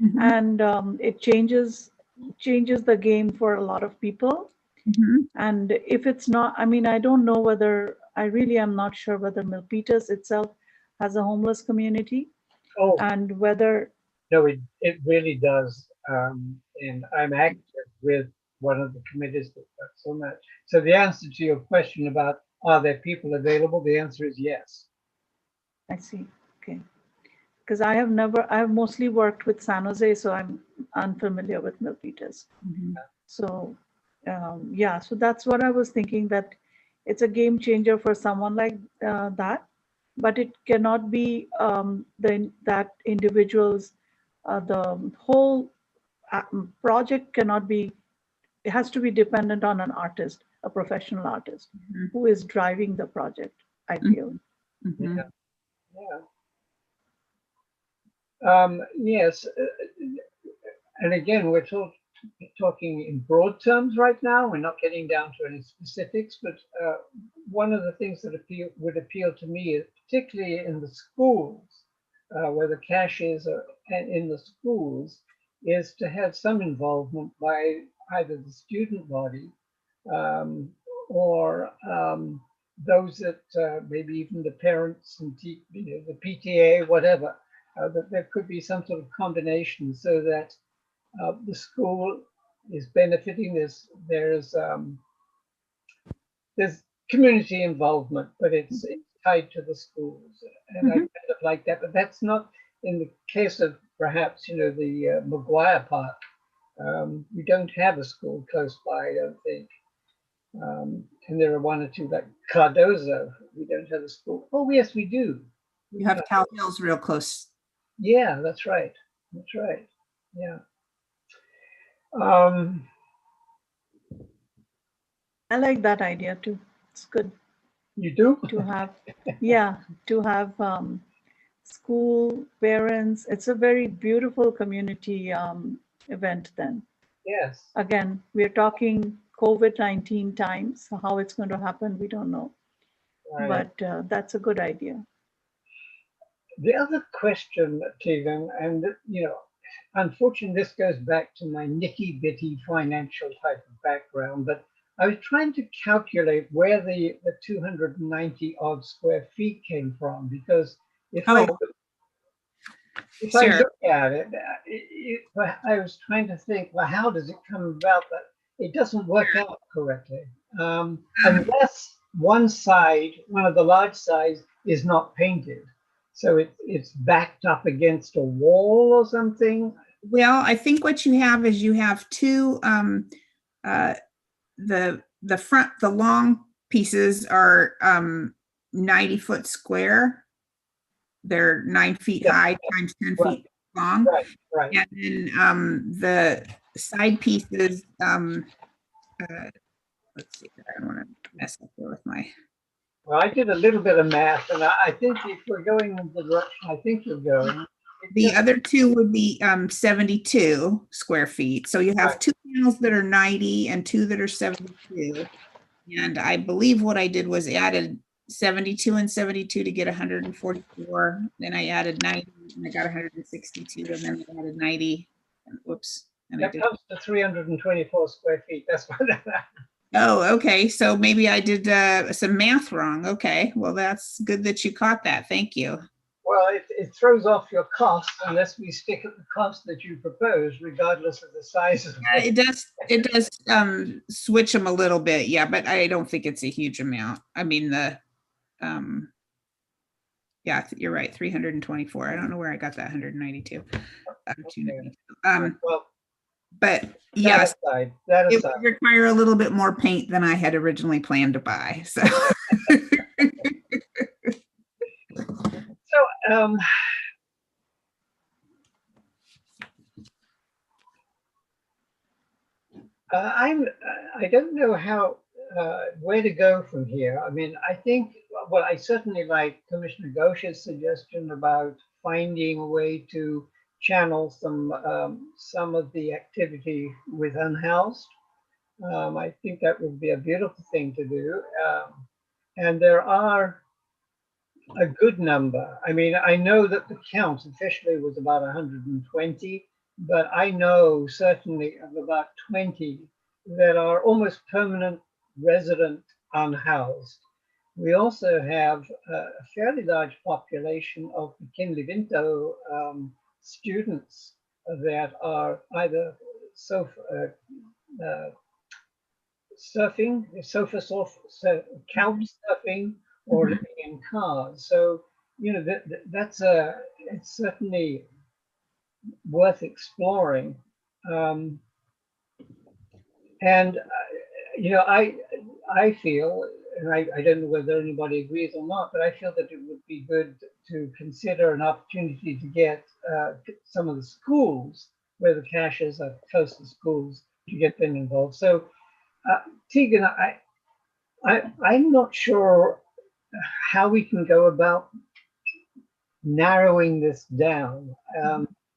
Mhm. and it changes the game for a lot of people. Mhm. And if it's not, I mean, I don't know whether, I really am not sure whether Milpitas itself has a homeless community, Oh, and whether, no, it really does. And I'm active with one of the committees that works on that. So the answer to your question about are there people available, the answer is yes. I see, okay. Because I have mostly worked with San Jose, so I'm unfamiliar with Milpitas. Mhm. So, yeah, so that's what I was thinking, that it's a game changer for someone like that, but it cannot be that individuals, the whole project cannot be, it has to be dependent on an artist, a professional artist Mhm. who is driving the project, I feel. Mhm. Yeah. Yes. And again, we're talking in broad terms right now. We're not getting down to any specifics, but one of the things that would appeal to me, is particularly in the schools, where the cash is in the schools, is to have some involvement by either the student body or those that maybe even the parents and the PTA, whatever, that there could be some sort of combination so that the school is benefiting. There's community involvement, but it's tied to the schools, and I kind of like that. But that's not in the case of perhaps the Maguire Park. We don't have a school close by, I don't think. And there are one or two like Cardozo. We don't have a school. Oh yes, we do. You have Cal Hills real close. Yeah, that's right. That's right. Yeah. Um, I like that idea too. It's good you do? to have, yeah, to have school, parents. It's a very beautiful community event then. Yes. Again, we're talking COVID-19 times, so how it's going to happen, we don't know. Right. But that's a good idea. The other question, Tegan, and unfortunately, this goes back to my nitty-bitty financial type of background, but I was trying to calculate where the 290 odd square feet came from, because if I Sure. look at it, I was trying to think, well, how does it come about that it doesn't work out correctly? Unless one of the large sides is not painted. So it's backed up against a wall or something. Well, I think what you have is you have two, the front, the long pieces are 90-foot square. They're 9 feet high times 10 feet long. Right. And then the side pieces, let's see, I don't want to mess up here with my. Well, I did a little bit of math, and I think if we're going in the direction I think you're going. The other two would be 72 square feet. So you have two panels that are 90 and two that are 72. And I believe what I did was added 72 and 72 to get 144. Then I added 90 and I got 162. And then I added 90. And whoops. And That comes to 324 square feet. That's what. Oh, okay. So maybe I did some math wrong. Okay. Well, that's good that you caught that. Thank you. Well, it throws off your cost unless we stick at the cost that you propose, regardless of the size of it. It does switch them a little bit. Yeah, but I don't think it's a huge amount. I mean, yeah, you're right. 324. I don't know where I got that 192. well, But yes, that it aside. would require a little bit more paint than I had originally planned to buy. So, So, I don't know where to go from here. I mean, I think, well, I certainly like Commissioner Ghosh's suggestion about finding a way to channel some of the activity with unhoused. I think that would be a beautiful thing to do. And there are a good number. I mean, I know that the count officially was about 120, but I know certainly of about 20 that are almost permanent resident unhoused. We also have a fairly large population of McKinley-Vento students that are either surfing, couch surfing, or living in cars. So, you know, it's certainly worth exploring. And you know, I feel, and I don't know whether anybody agrees or not, but I feel that it would be good to consider an opportunity to get some of the schools where the caches are close to schools to get them involved. So, Tegan, I'm not sure how we can go about narrowing this down.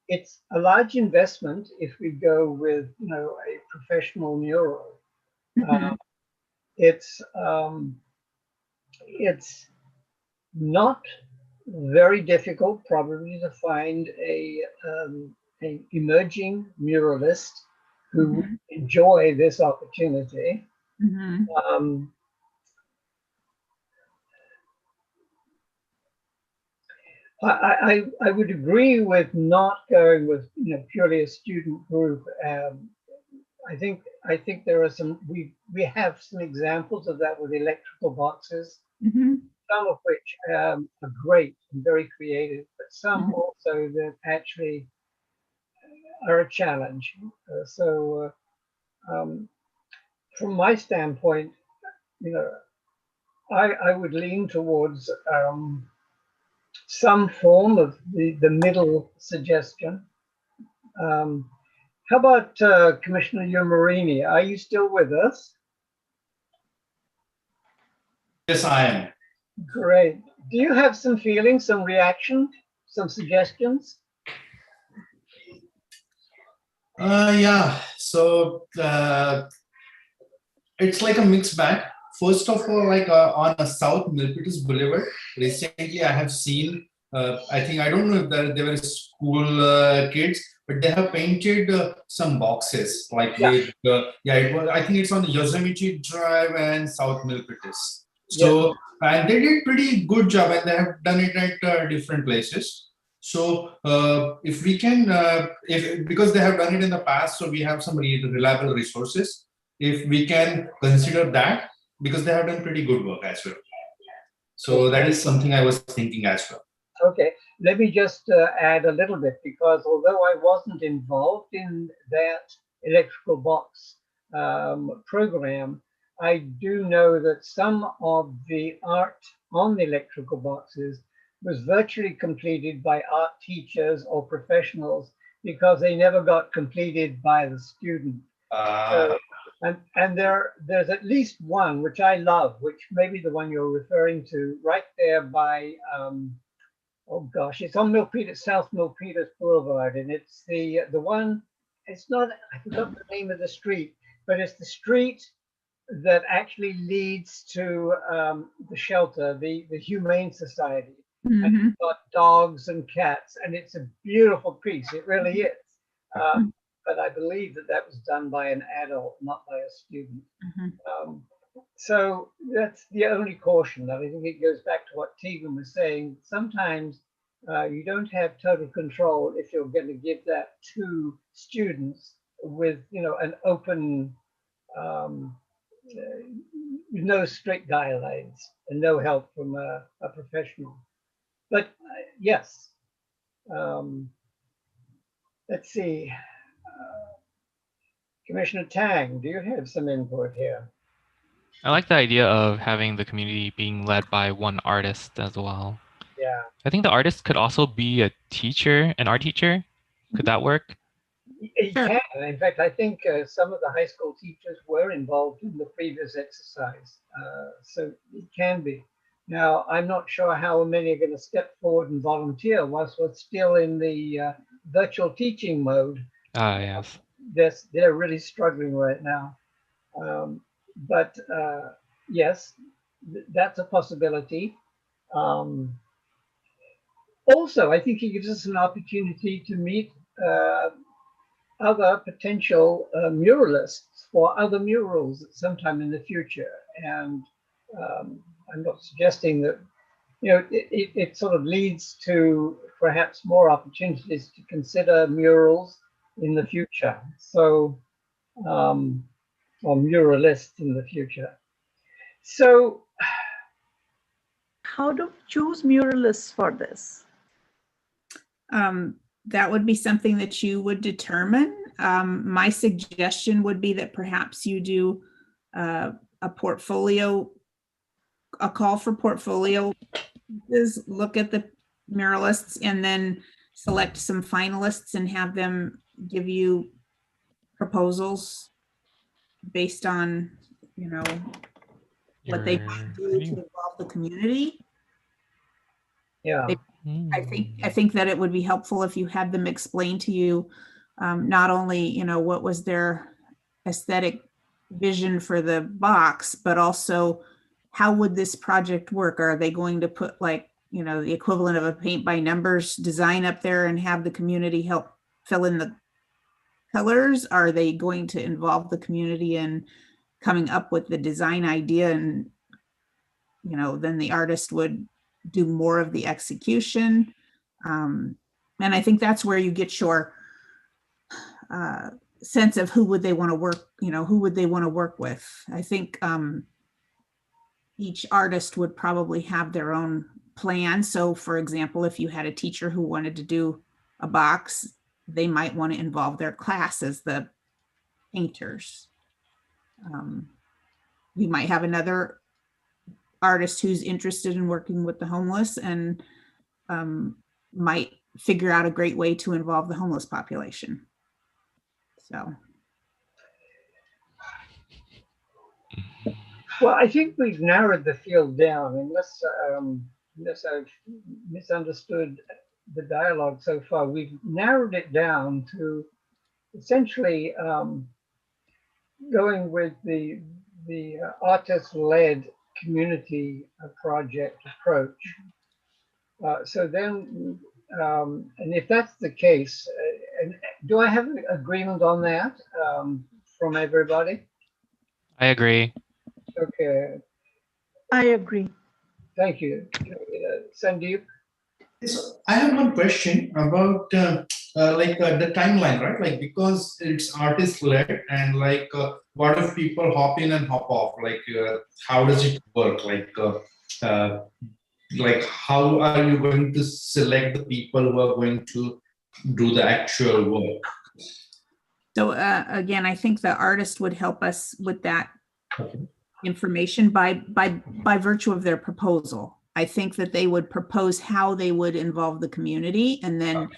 It's a large investment if we go with, you know, a professional mural. It's not very difficult, probably, to find a emerging muralist who would enjoy this opportunity. I would agree with not going with, you know, purely a student group. I think there are we have some examples of that with electrical boxes, some of which are great and very creative, but some also that actually are a challenge. From my standpoint, you know, I would lean towards some form of the middle suggestion. How about Commissioner Yamarini? Are you still with us? Yes, I am. Great. Do you have some feelings, some reaction, some suggestions? Yeah, so it's like a mixed bag. First of all, like on a South Milpitas Boulevard, recently I have seen, I think, I don't know if they were school kids, but they have painted some boxes like with, it was, I think it's on Yosemite Drive and South Milpitas. So, and they did pretty good job and they have done it at different places. So if we can, because they have done it in the past, so we have some reliable resources. If we can consider that, because they have done pretty good work as well. So that is something I was thinking as well. Okay, let me just add a little bit, because although I wasn't involved in that electrical box program, I do know that some of the art on the electrical boxes was virtually completed by art teachers or professionals because they never got completed by the student. And there's at least one which I love, which may be the one you're referring to, right there by oh gosh, it's on South Milpitas Boulevard, and it's the one. It's not, I forgot the name of the street, but it's the street that actually leads to the shelter, the Humane Society. And it's got dogs and cats, and it's a beautiful piece. It really is. But I believe that was done by an adult, not by a student. So that's the only caution. I think it goes back to what Tegan was saying. Sometimes you don't have total control if you're going to give that to students with, you know, an open, no strict guidelines and no help from a professional. But yes, let's see. Commissioner Tang, do you have some input here? I like the idea of having the community being led by one artist as well. Yeah. I think the artist could also be a teacher, an art teacher. Could that work? It Sure. can. In fact, I think some of the high school teachers were involved in the previous exercise. So it can be. Now, I'm not sure how many are going to step forward and volunteer whilst we're still in the virtual teaching mode. Ah, yes. They're really struggling right now. But yes, that's a possibility. Also, I think it gives us an opportunity to meet other potential muralists for other murals at some time in the future. And I'm not suggesting that, it sort of leads to perhaps more opportunities to consider murals in the future. So, or muralists in the future. So, how do we choose muralists for this? That would be something that you would determine. My suggestion would be that perhaps you do a portfolio, a call for portfolio, look at the muralists and then select some finalists and have them give you proposals based on, what they might do to involve the community. yeah. I think that it would be helpful if you had them explain to you not only, what was their aesthetic vision for the box, but also how would this project work? Are they going to put like, the equivalent of a paint by numbers design up there and have the community help fill in the colors? Are they going to involve the community in coming up with the design idea and, then the artist would do more of the execution? And I think that's where you get your sense of who would they want to work, who would they want to work with. I think each artist would probably have their own plan. So for example, if you had a teacher who wanted to do a box, they might want to involve their class as the painters. You might have another artist who's interested in working with the homeless and might figure out a great way to involve the homeless population. So. Well, I think we've narrowed the field down, unless I've misunderstood the dialogue so far. We've narrowed it down to essentially going with the artist-led community project approach. So then, and if that's the case, and do I have an agreement on that from everybody? I agree. Okay. I agree. Thank you. Sandeep? So I have one question about the timeline, right? Like, because it's artist led and what if people hop in and hop off? How does it work? How are you going to select the people who are going to do the actual work? So again, I think the artist would help us with that information by virtue of their proposal. I think that they would propose how they would involve the community, and then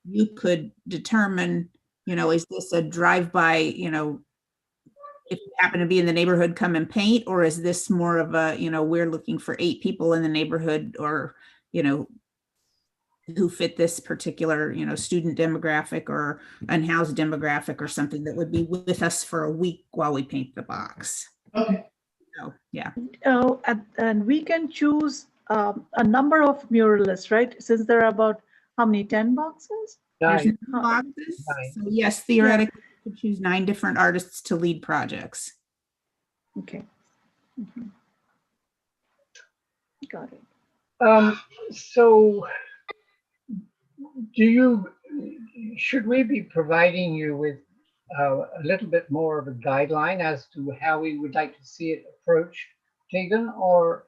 you could determine, is this a drive-by, if you happen to be in the neighborhood, come and paint, or is this more of a, we're looking for 8 people in the neighborhood, or, who fit this particular, student demographic or unhoused demographic or something that would be with us for a week while we paint the box. Okay. So, yeah. Oh, and we can choose a number of muralists, right? Since there are about how many, 10 boxes? There's 9. 9 boxes. 9. So yes, theoretically, you could choose 9 different artists to lead projects. Okay. Got it. So should we be providing you with a little bit more of a guideline as to how we would like to see it approached, Tegan, or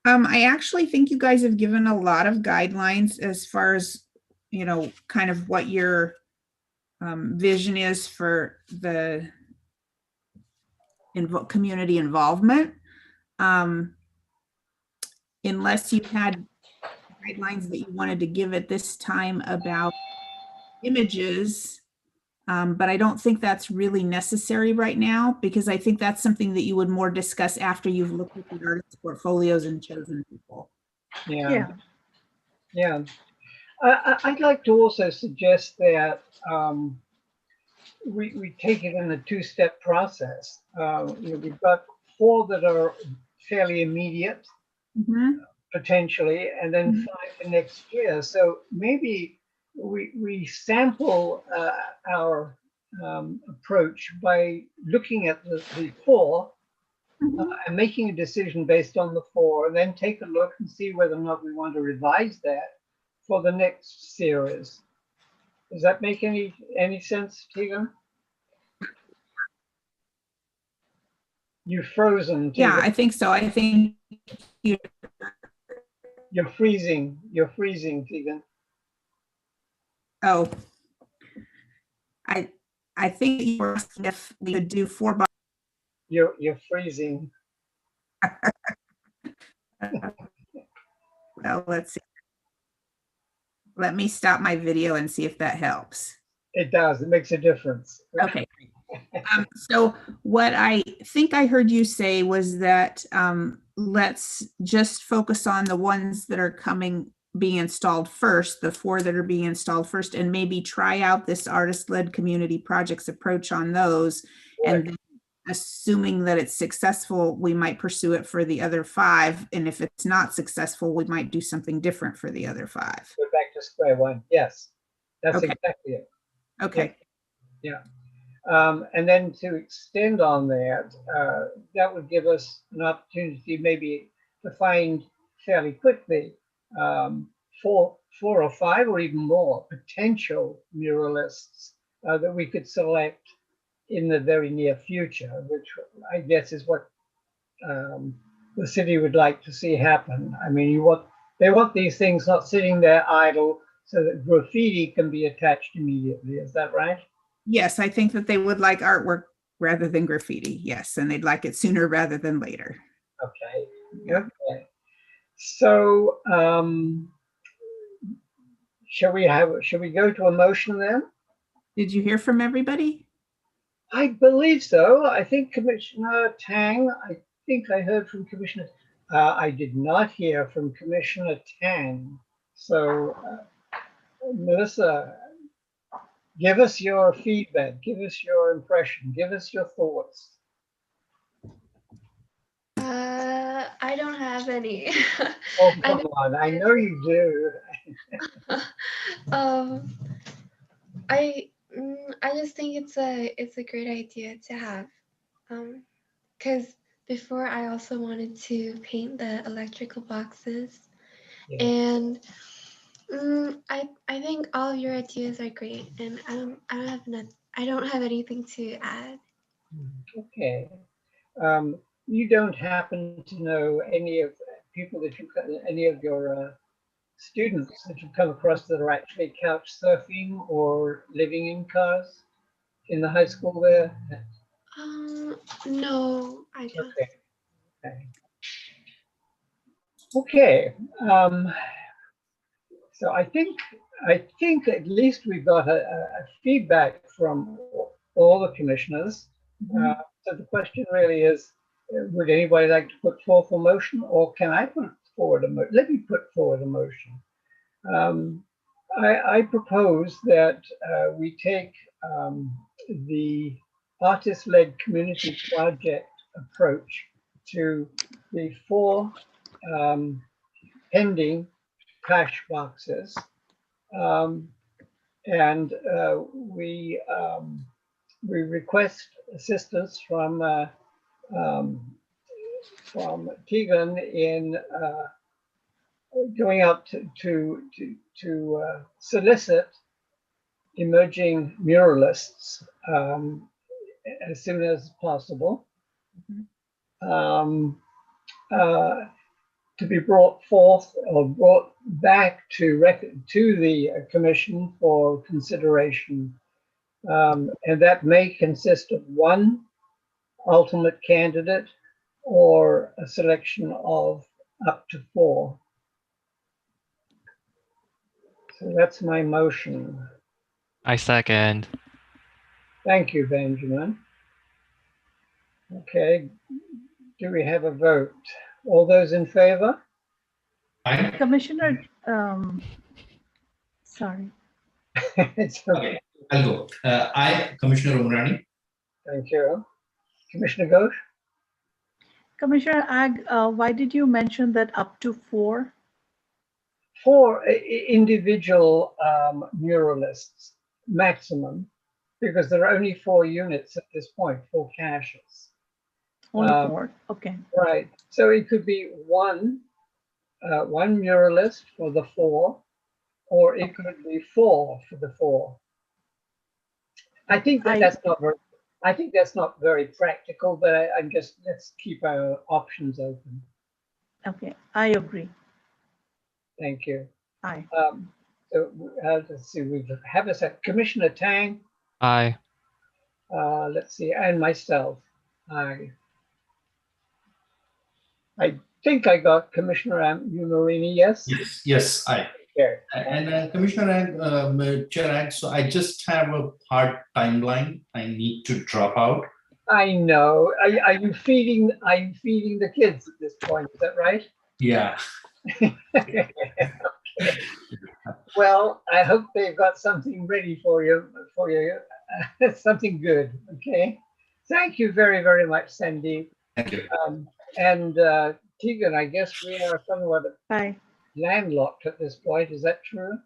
I actually think you guys have given a lot of guidelines as far as, kind of what you're vision is for the community involvement. Unless you had guidelines that you wanted to give at this time about images, but I don't think that's really necessary right now, because I think that's something that you would more discuss after you've looked at the artists' portfolios and chosen people. Yeah. Yeah. I'd like to also suggest that we take it in a two-step process. We've got 4 that are fairly immediate, potentially, and then 5 for next year. So maybe we sample our approach by looking at the 4 and making a decision based on the 4, and then take a look and see whether or not we want to revise that for the next series. Does that make any sense, Tegan? You're frozen, Tegan. Yeah, I think so. I think you're freezing. You're freezing, Tegan. Oh, I think you were asking if we could do 4 by. You're freezing. Well, let's see. Let me stop my video and see if that helps. It does. It makes a difference. Okay. So what I think I heard you say was that let's just focus on the ones that are being installed first, the 4 that are being installed first, and maybe try out this artist-led community projects approach on those. Right. And then, assuming that it's successful, we might pursue it for the other 5. And if it's not successful, we might do something different for the other 5. Go back to square one. Yes, that's okay. Exactly it. Okay. Yeah. And then to extend on that, that would give us an opportunity maybe to find fairly quickly 4 or 5 or even more potential muralists that we could select in the very near future, which I guess is what the city would like to see happen. I mean, they want these things not sitting there idle so that graffiti can be attached immediately. Is that right? Yes, I think that they would like artwork rather than graffiti. Yes, and they'd like it sooner rather than later. Okay. Yeah. Okay. So, shall we go to a motion then? Did you hear from everybody? I believe so. I think Commissioner Tang, I think I heard from Commissioner. I did not hear from Commissioner Tang. So, Melissa, give us your feedback, give us your impression, give us your thoughts. I don't have any. Oh, come on, I know you do. I just think it's a great idea to have, because before I also wanted to paint the electrical boxes, yeah. And I think all of your ideas are great, and I don't have anything to add. Okay. You don't happen to know any of people that any of your students that you've come across that are actually couch surfing or living in cars in the high school there? No, I don't. Okay. Okay. So I think at least we've got a feedback from all the commissioners. So the question really is, would anybody like to put forth a motion, or can I put forward a motion? Let me put forward a motion. I propose that we take the artist-led community project approach to the 4 pending cash boxes, and we request assistance from Tegan in going out to solicit emerging muralists as soon as possible, to be brought forth or brought back to the commission for consideration And that may consist of one ultimate candidate or a selection of up to 4. So that's my motion. I second. Thank you, Benjamin. Okay, do we have a vote? All those in favor? Aye. Commissioner, sorry. It's okay. Okay, I'll go. I, Commissioner Umrani. Thank you. Commissioner Ghosh? Commissioner Ag, why did you mention that up to 4? 4 individual muralists maximum, because there are only 4 units at this point, 4 caches. Only 4, okay. Right. So it could be one muralist for the 4, or it could be 4 for the 4. I think that's not very. I think that's not very practical, but I'm just, let's keep our options open. Okay, I agree. Thank you. Aye. So let's see, we have a second. Commissioner Tang. Aye. Let's see, and myself. Aye. I think I got Commissioner Umarini, yes? Yes, yes, aye. Okay. And Commissioner Ag, Chair Ag, so I just have a hard timeline. I need to drop out. I know. Are you feeding the kids at this point? Is that right? Yeah. Well, I hope they've got something ready for you, something good. Okay. Thank you very, very much, Sandeep. Thank you. And Tegan, I guess we are somewhat landlocked at this point. Is that true?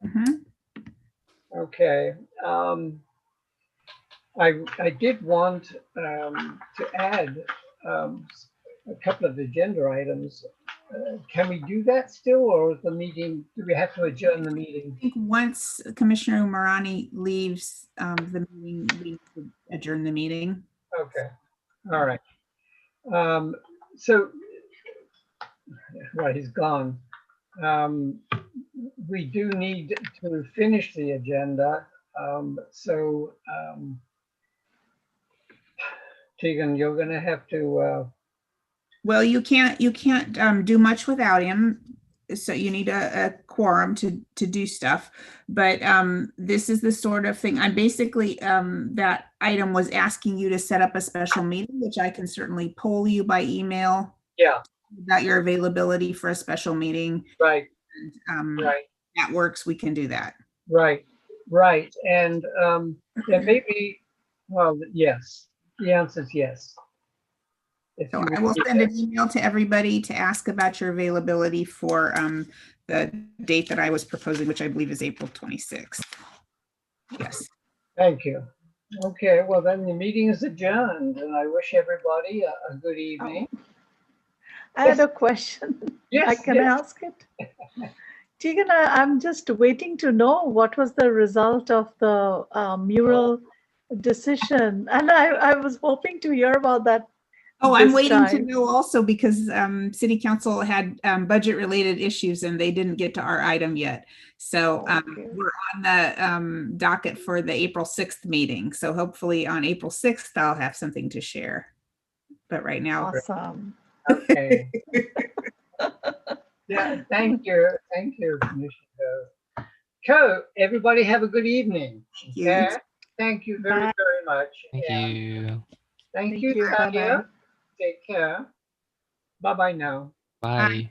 Mm-hmm. Okay. I did want to add a couple of agenda items. Can we do that still, or is the meeting, do we have to adjourn the meeting? I think once Commissioner Umarani leaves the meeting, we could adjourn the meeting. Okay. All right. So, right, he's gone. We do need to finish the agenda. Tegan, you're going to have to. Well, you can't do much without him. So you need a quorum to do stuff. But this is the sort of thing. I'm basically, that item was asking you to set up a special meeting, which I can certainly poll you by email. Yeah. About your availability for a special meeting. Right. And, right. That works. We can do that. Right. Right. And maybe, well, yes. The answer is yes. So I will send an email to everybody to ask about your availability for the date that I was proposing, which I believe is April 26th. Yes. Thank you. Okay, well then the meeting is adjourned, and I wish everybody a good evening. I had a question. Yes, I can ask it. Tegan, I'm just waiting to know what was the result of the mural decision, and I was hoping to hear about that. Oh, I'm waiting to know also because City Council had budget related issues and they didn't get to our item yet. So we're on the docket for the April 6th meeting. So hopefully on April 6th, I'll have something to share. But right now. Awesome. Okay. Yeah, thank you. Thank you, Commissioner. Co, everybody have a good evening. Yeah. Thank you very, very much. Thank you. Thank you, Tanya. Take care. Bye-bye now. Bye.